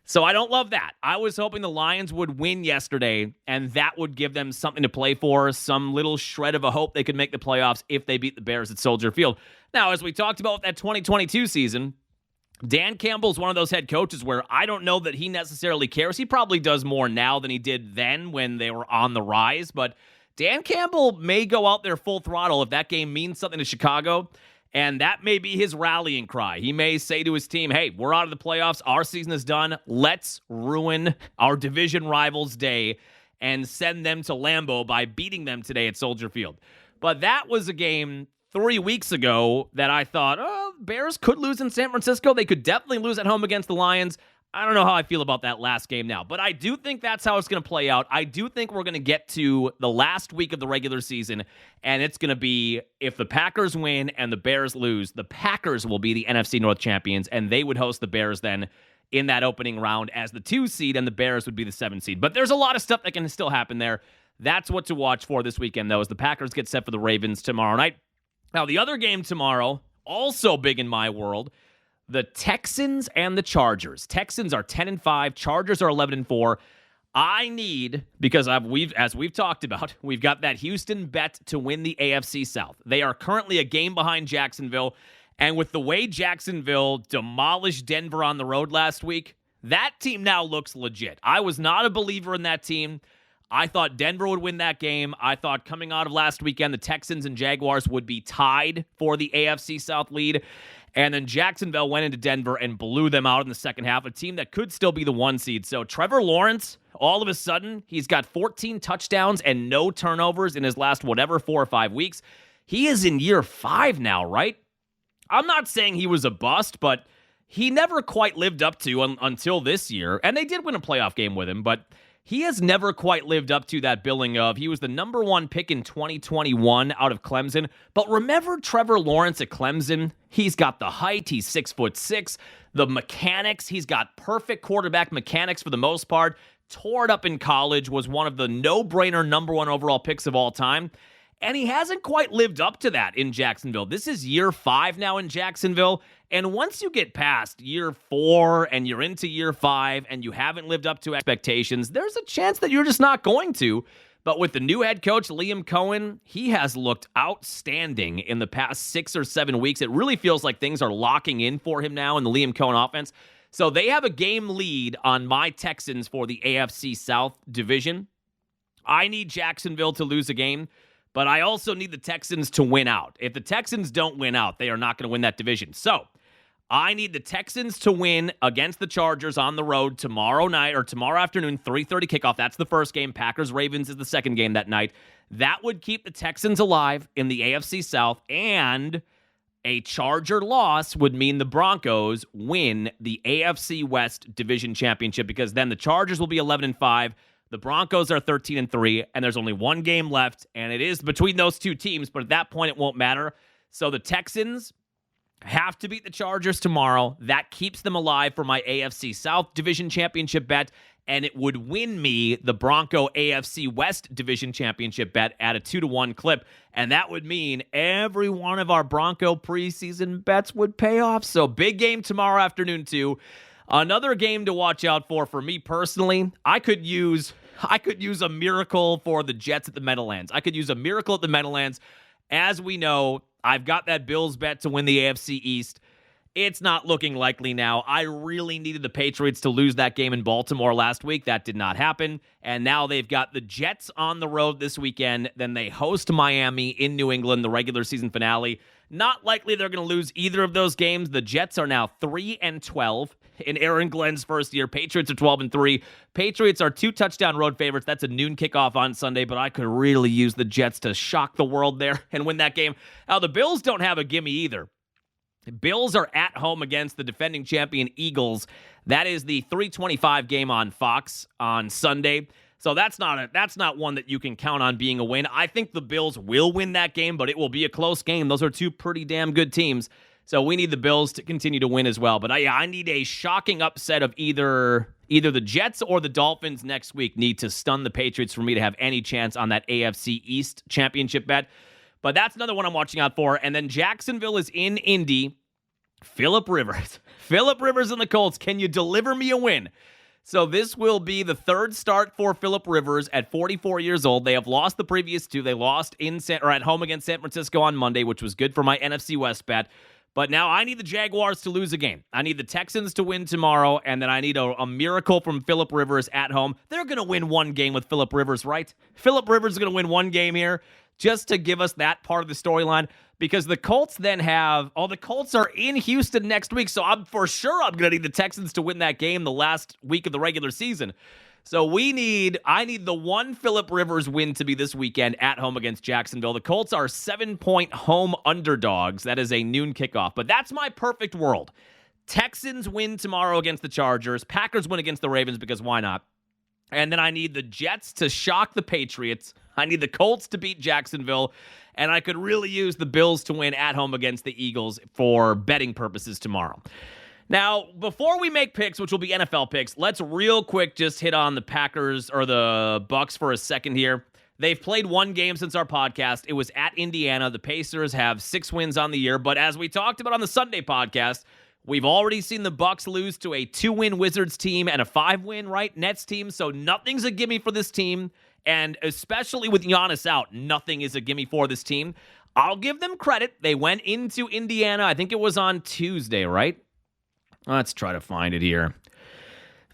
Speaker 1: So I don't love that. I was hoping the Lions would win yesterday, and that would give them something to play for, some little shred of a hope they could make the playoffs if they beat the Bears at Soldier Field. Now, as we talked about that 2022 season, Dan Campbell's one of those head coaches where I don't know that he necessarily cares. He probably does more now than he did then when they were on the rise, but Dan Campbell may go out there full throttle if that game means something to Chicago, and that may be his rallying cry. He may say to his team, hey, we're out of the playoffs. Our season is done. Let's ruin our division rivals' day and send them to Lambeau by beating them today at Soldier Field. But that was a game 3 weeks ago that I thought, Bears could lose in San Francisco. They could definitely lose at home against the Lions. I don't know how I feel about that last game now, but I do think that's how it's going to play out. I do think we're going to get to the last week of the regular season, and it's going to be if the Packers win and the Bears lose, the Packers will be the NFC North champions, and they would host the Bears then in that opening round as the 2 seed, and the Bears would be the 7 seed. But there's a lot of stuff that can still happen there. That's what to watch for this weekend, though, as the Packers get set for the Ravens tomorrow night. Now, the other game tomorrow, also big in my world, the Texans and the Chargers. Texans are 10-5. Chargers are 11-4. I need, because as we've talked about, we've got that Houston bet to win the AFC South. They are currently a game behind Jacksonville, and with the way Jacksonville demolished Denver on the road last week, that team now looks legit. I was not a believer in that team. I thought Denver would win that game. I thought coming out of last weekend, the Texans and Jaguars would be tied for the AFC South lead. And then Jacksonville went into Denver and blew them out in the second half, a team that could still be the 1 seed. So Trevor Lawrence, all of a sudden, he's got 14 touchdowns and no turnovers in his last 4 or 5 weeks. He is in year 5 now, right? I'm not saying he was a bust, but he never quite lived up to until this year. And they did win a playoff game with him, but he has never quite lived up to that billing of he was the number 1 pick in 2021 out of Clemson. But remember Trevor Lawrence at Clemson? He's got the height. He's 6'6". The mechanics. He's got perfect quarterback mechanics for the most part. Tore it up in college. Was one of the no-brainer number 1 overall picks of all time. And he hasn't quite lived up to that in Jacksonville. This is year 5 now in Jacksonville. And once you get past year 4 and you're into year 5 and you haven't lived up to expectations, there's a chance that you're just not going to. But with the new head coach, Liam Cohen, he has looked outstanding in the past 6 or 7 weeks. It really feels like things are locking in for him now in the Liam Cohen offense. So they have a game lead on my Texans for the AFC South division. I need Jacksonville to lose a game, but I also need the Texans to win out. If the Texans don't win out, they are not going to win that division. So I need the Texans to win against the Chargers on the road tomorrow night or tomorrow afternoon, 3:30 kickoff. That's the first game. Packers-Ravens is the second game that night. That would keep the Texans alive in the AFC South, and a Charger loss would mean the Broncos win the AFC West Division Championship, because then the Chargers will be 11-5. The Broncos are 13-3, and there's only 1 game left, and it is between those 2 teams, but at that point it won't matter. So the Texans have to beat the Chargers tomorrow. That keeps them alive for my AFC South Division Championship bet, and it would win me the Bronco AFC West Division Championship bet at a 2-1 clip, and that would mean every one of our Bronco preseason bets would pay off. So big game tomorrow afternoon, too. Another game to watch out for me personally, I could use a miracle for the Jets at the Meadowlands. I could use a miracle at the Meadowlands. As we know, I've got that Bills bet to win the AFC East. It's not looking likely now. I really needed the Patriots to lose that game in Baltimore last week. That did not happen. And now they've got the Jets on the road this weekend. Then they host Miami in New England, the regular season finale. Not likely they're going to lose either of those games. The Jets are now 3-12 in Aaron Glenn's first year. Patriots are 12-3. Patriots are 2-touchdown road favorites. That's a noon kickoff on Sunday, but I could really use the Jets to shock the world there and win that game. Now, the Bills don't have a gimme either. Bills are at home against the defending champion Eagles. That is the 3:25 game on Fox on Sunday. So that's not one that you can count on being a win. I think the Bills will win that game, but it will be a close game. Those are two pretty damn good teams. So we need the Bills to continue to win as well. But I need a shocking upset of either the Jets or the Dolphins next week need to stun the Patriots for me to have any chance on that AFC East championship bet. But that's another one I'm watching out for. And then Jacksonville is in Indy. Phillip Rivers. Phillip Rivers and the Colts. Can you deliver me a win? So this will be the third start for Phillip Rivers at 44 years old. They have lost the previous two. They lost at home against San Francisco on Monday, which was good for my NFC West bet. But now I need the Jaguars to lose a game. I need the Texans to win tomorrow, and then I need a miracle from Phillip Rivers at home. They're going to win one game with Phillip Rivers, right? Phillip Rivers is going to win one game here just to give us that part of the storyline, because the Colts then the Colts are in Houston next week, so I'm going to need the Texans to win that game the last week of the regular season. So I need the one Phillip Rivers win to be this weekend at home against Jacksonville. The Colts are 7-point home underdogs. That is a noon kickoff. But that's my perfect world. Texans win tomorrow against the Chargers. Packers win against the Ravens, because why not? And then I need the Jets to shock the Patriots. I need the Colts to beat Jacksonville. And I could really use the Bills to win at home against the Eagles for betting purposes tomorrow. Now, before we make picks, which will be NFL picks, let's real quick just hit on the Packers or the Bucks for a second here. They've played one game since our podcast. It was at Indiana. The Pacers have 6 wins on the year. But as we talked about on the Sunday podcast, we've already seen the Bucks lose to a 2-win Wizards team and a 5-win, Nets team. So nothing's a gimme for this team. And especially with Giannis out, nothing is a gimme for this team. I'll give them credit. They went into Indiana. I think it was on Tuesday, right? Let's try to find it here.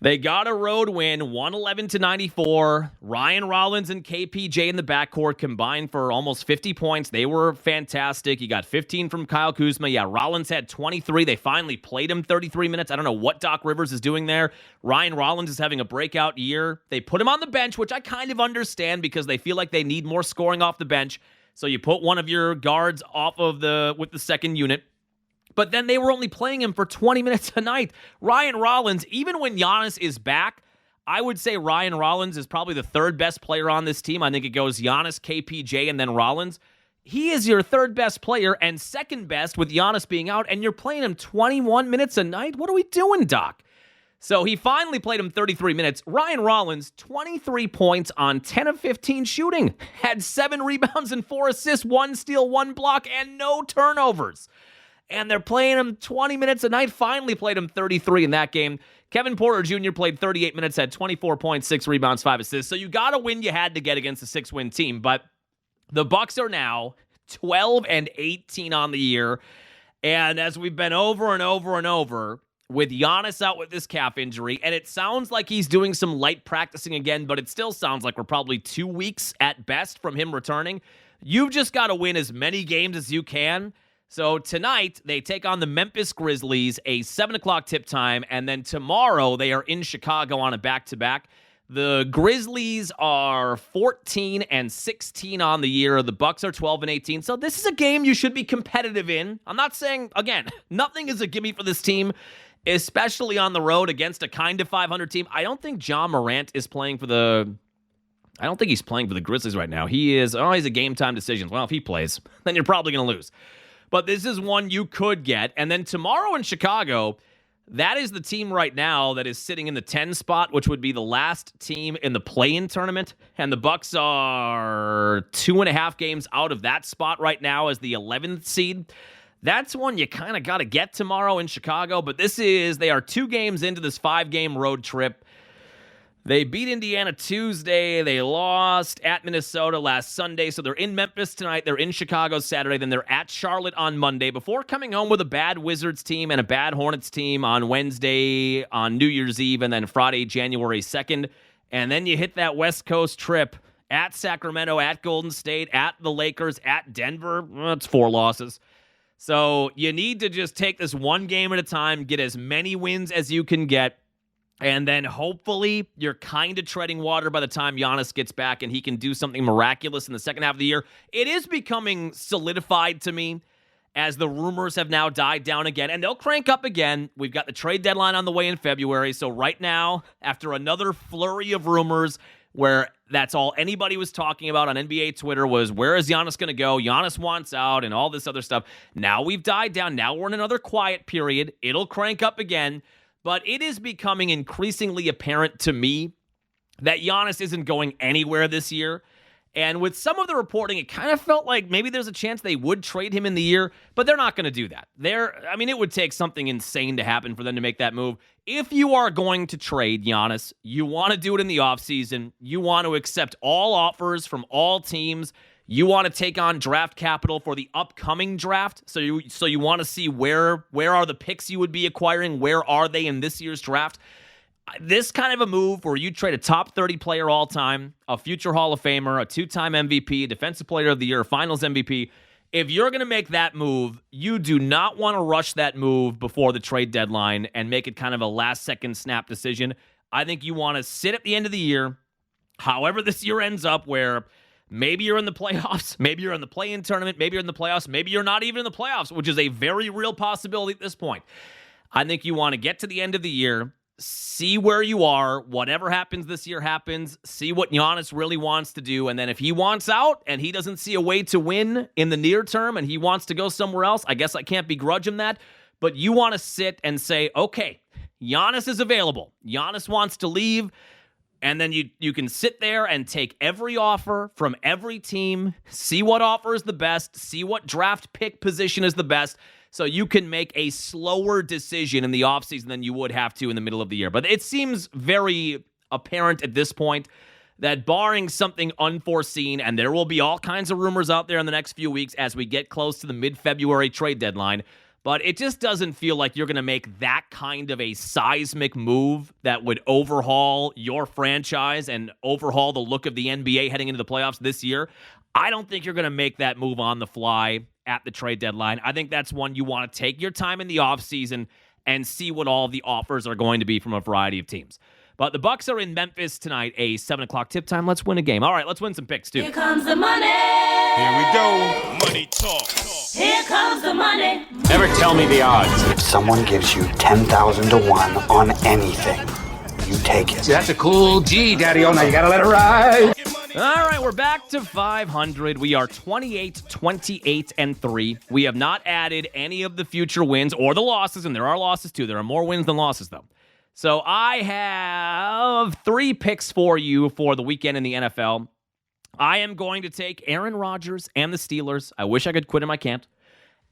Speaker 1: They got a road win, 111-94. Ryan Rollins and KPJ in the backcourt combined for almost 50 points. They were fantastic. You got 15 from Kyle Kuzma. Yeah, Rollins had 23. They finally played him 33 minutes. I don't know what Doc Rivers is doing there. Ryan Rollins is having a breakout year. They put him on the bench, which I kind of understand because they feel like they need more scoring off the bench. So you put one of your guards with the second unit. But then they were only playing him for 20 minutes a night. Ryan Rollins, even when Giannis is back, I would say Ryan Rollins is probably the third best player on this team. I think it goes Giannis, KPJ, and then Rollins. He is your third best player and second best with Giannis being out, and you're playing him 21 minutes a night? What are we doing, Doc? So he finally played him 33 minutes. Ryan Rollins, 23 points on 10 of 15 shooting. Had 7 rebounds and 4 assists, 1 steal, 1 block, and no turnovers. And they're playing him 20 minutes a night. Finally played him 33 in that game. Kevin Porter Jr. played 38 minutes, had 24 points, 6 rebounds, 5 assists. So you got to win you had to get against a 6-win team. But the Bucks are now 12-18 on the year. And as we've been over and over and over, with Giannis out with this calf injury, and it sounds like he's doing some light practicing again, but it still sounds like we're probably 2 weeks at best from him returning. You've just got to win as many games as you can. So tonight, they take on the Memphis Grizzlies, a 7 o'clock tip time, and then tomorrow they are in Chicago on a back-to-back. The Grizzlies are 14-16 on the year. The Bucks are 12-18. So this is a game you should be competitive in. I'm not saying, again, nothing is a gimme for this team, especially on the road against a kind of 500 team. I don't think John Morant is playing for the... I don't think he's playing for the Grizzlies right now. He's a game-time decision. Well, if he plays, then you're probably going to lose. But this is one you could get. And then tomorrow in Chicago, that is the team right now that is sitting in the 10 spot, which would be the last team in the play-in tournament. And the Bucks are 2.5 games out of that spot right now as the 11th seed. That's one you kind of got to get tomorrow in Chicago, but they are 2 games into this 5-game road trip. They beat Indiana Tuesday. They lost at Minnesota last Sunday. So they're in Memphis tonight. They're in Chicago Saturday. Then they're at Charlotte on Monday before coming home with a bad Wizards team and a bad Hornets team on Wednesday, on New Year's Eve, and then Friday, January 2nd. And then you hit that West Coast trip at Sacramento, at Golden State, at the Lakers, at Denver. Well, that's 4 losses. So you need to just take this one game at a time, get as many wins as you can get. And then hopefully you're kind of treading water by the time Giannis gets back and he can do something miraculous in the second half of the year. It is becoming solidified to me as the rumors have now died down again. And they'll crank up again. We've got the trade deadline on the way in February. So right now, after another flurry of rumors where that's all anybody was talking about on NBA Twitter was, where is Giannis going to go? Giannis wants out and all this other stuff. Now we've died down. Now we're in another quiet period. It'll crank up again. But it is becoming increasingly apparent to me that Giannis isn't going anywhere this year. And with some of the reporting, it kind of felt like maybe there's a chance they would trade him in the year, but they're not going to do that. It would take something insane to happen for them to make that move. If you are going to trade Giannis, you want to do it in the offseason. You want to accept all offers from all teams. You want to take on draft capital for the upcoming draft. So you want to see where are the picks you would be acquiring? Where are they in this year's draft? This kind of a move where you trade a top 30 player all time, a future Hall of Famer, a 2-time MVP, Defensive Player of the Year, Finals MVP. If you're going to make that move, you do not want to rush that move before the trade deadline and make it kind of a last-second snap decision. I think you want to sit at the end of the year, however this year ends up, where maybe you're in the playoffs, maybe you're in the play-in tournament, maybe you're in the playoffs, maybe you're not even in the playoffs, which is a very real possibility at this point. I think you want to get to the end of the year, see where you are, whatever happens this year happens, see what Giannis really wants to do, and then if he wants out and he doesn't see a way to win in the near term and he wants to go somewhere else, I guess I can't begrudge him that, but you want to sit and say, okay, Giannis is available. Giannis wants to leave. And then you can sit there and take every offer from every team, see what offer is the best, see what draft pick position is the best, so you can make a slower decision in the offseason than you would have to in the middle of the year. But it seems very apparent at this point that barring something unforeseen, and there will be all kinds of rumors out there in the next few weeks as we get close to the mid-February trade deadline, but it just doesn't feel like you're going to make that kind of a seismic move that would overhaul your franchise and overhaul the look of the NBA heading into the playoffs this year. I don't think you're going to make that move on the fly at the trade deadline. I think that's one you want to take your time in the offseason and see what all the offers are going to be from a variety of teams. But the Bucks are in Memphis tonight, a 7 o'clock tip time. Let's win a game. All right, let's win some picks, too.
Speaker 10: Here comes the money.
Speaker 9: Here we go. Money talk.
Speaker 10: Here comes the money.
Speaker 11: Never tell me the odds.
Speaker 12: If someone gives you 10,000 to 1 on anything, you take it.
Speaker 2: See, that's a cool G, Daddy-O. Now you got to let it ride.
Speaker 1: All right, we're back to 500. We are 28, 28, and 3. We have not added any of the future wins or the losses, and there are losses, too. There are more wins than losses, though. So I have 3 picks for you for the weekend in the NFL. I am going to take Aaron Rodgers and the Steelers. I wish I could quit him. I can't.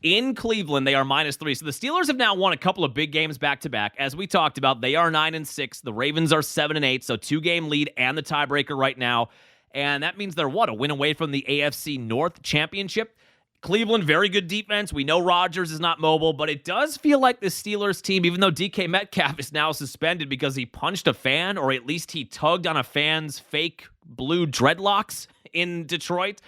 Speaker 1: In Cleveland, they are -3. So the Steelers have now won a couple of big games back-to-back. As we talked about, they are 9-6. The Ravens are 7-8, so 2-game lead and the tiebreaker right now. And that means they're, a win away from the AFC North Championship. Cleveland, very good defense. We know Rodgers is not mobile, but it does feel like the Steelers team, even though DK Metcalf is now suspended because he punched a fan, or at least he tugged on a fan's fake blue dreadlocks in Detroit.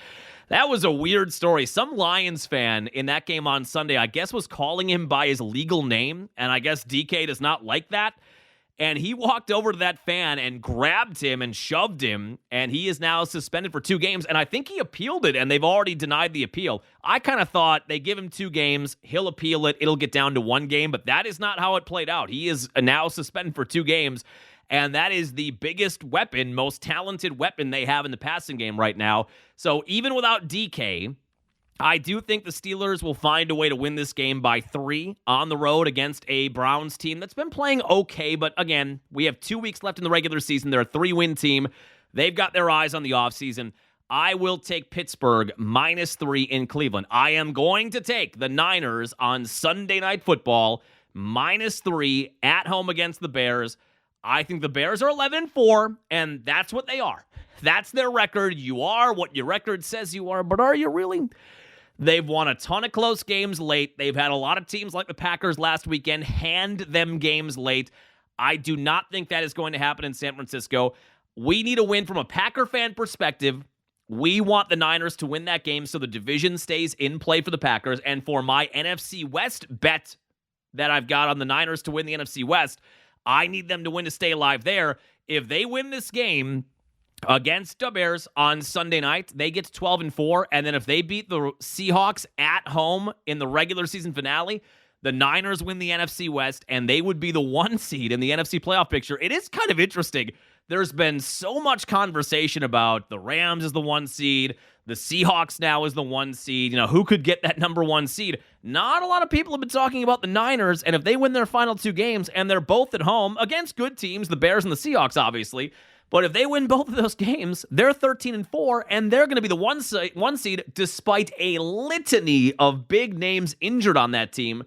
Speaker 1: That was a weird story. Some Lions fan in that game on Sunday, I guess, was calling him by his legal name, and I guess DK does not like that. And he walked over to that fan and grabbed him and shoved him, and he is now suspended for 2 games. And I think he appealed it, and they've already denied the appeal. I kind of thought they give him 2 games, he'll appeal it, it'll get down to 1 game, but that is not how it played out. He is now suspended for 2 games, and that is the biggest weapon, most talented weapon they have in the passing game right now. So even without DK, I do think the Steelers will find a way to win this game by 3 on the road against a Browns team that's been playing okay, but again, we have 2 weeks left in the regular season. They're a 3-win team. They've got their eyes on the offseason. I will take Pittsburgh -3 in Cleveland. I am going to take the Niners on Sunday Night Football -3 at home against the Bears. I think the Bears are 11-4, and that's what they are. That's their record. You are what your record says you are, but are you really? They've won a ton of close games late. They've had a lot of teams like the Packers last weekend hand them games late. I do not think that is going to happen in San Francisco. We need a win from a Packer fan perspective. We want the Niners to win that game so the division stays in play for the Packers. And for my NFC West bet that I've got on the Niners to win the NFC West, I need them to win to stay alive there. If they win this game against the Bears on Sunday night, they get to 12-4. And then if they beat the Seahawks at home in the regular season finale, the Niners win the NFC West, and they would be the 1 seed in the NFC playoff picture. It is kind of interesting. There's been so much conversation about the Rams as the 1 seed, the Seahawks now as the 1 seed, who could get that number 1 seed. Not a lot of people have been talking about the Niners, and if they win their final 2 games, and they're both at home against good teams, the Bears and the Seahawks, obviously, but if they win both of those games, they're 13-4, and they're going to be the 1 seed despite a litany of big names injured on that team.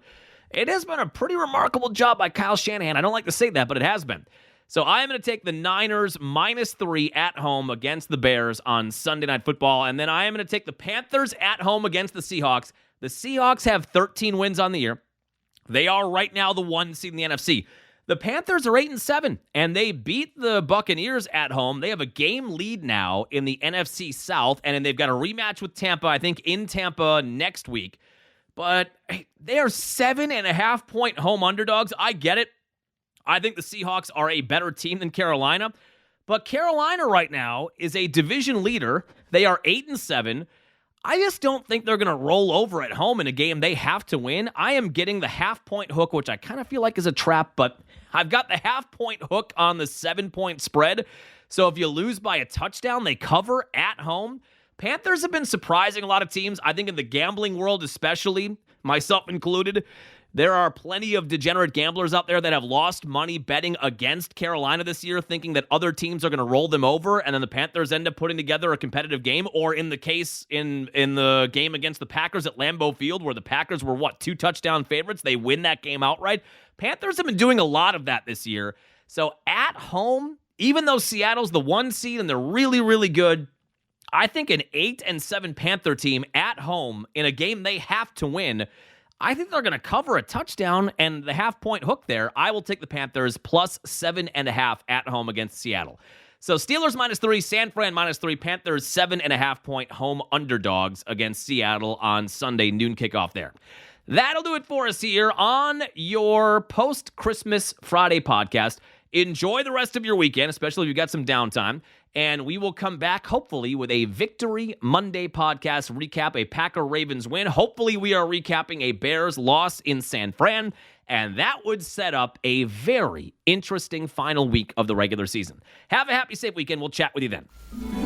Speaker 1: It has been a pretty remarkable job by Kyle Shanahan. I don't like to say that, but it has been. So I am going to take the Niners -3 at home against the Bears on Sunday Night Football, and then I am going to take the Panthers at home against the Seahawks. The Seahawks have 13 wins on the year. They are right now the 1 seed in the NFC. The Panthers are 8-7, and they beat the Buccaneers at home. They have a game lead now in the NFC South, and then they've got a rematch with Tampa, I think, in Tampa next week. But they are 7.5-point home underdogs. I get it. I think the Seahawks are a better team than Carolina. But Carolina right now is a division leader. They are 8-7. I just don't think they're going to roll over at home in a game they have to win. I am getting the half-point hook, which I kind of feel like is a trap, but I've got the half-point hook on the 7-point spread. So if you lose by a touchdown, they cover at home. Panthers have been surprising a lot of teams. I think in the gambling world especially, myself included, there are plenty of degenerate gamblers out there that have lost money betting against Carolina this year, thinking that other teams are going to roll them over, and then the Panthers end up putting together a competitive game, or in the case in the game against the Packers at Lambeau Field, where the Packers were, 2 touchdown favorites, they win that game outright. Panthers have been doing a lot of that this year. So at home, even though Seattle's the 1 seed and they're really, really good, I think an 8-7 Panther team at home in a game they have to win, I think they're going to cover a touchdown and the half-point hook there. I will take the Panthers plus 7.5 at home against Seattle. So Steelers -3, San Fran -3, Panthers 7.5-point home underdogs against Seattle on Sunday, noon kickoff there. That'll do it for us here on your post-Christmas Friday podcast. Enjoy the rest of your weekend, especially if you've got some downtime. And we will come back, hopefully, with a Victory Monday podcast recap, a Packer-Ravens win. Hopefully, we are recapping a Bears loss in San Fran, and that would set up a very interesting final week of the regular season. Have a happy, safe weekend. We'll chat with you then.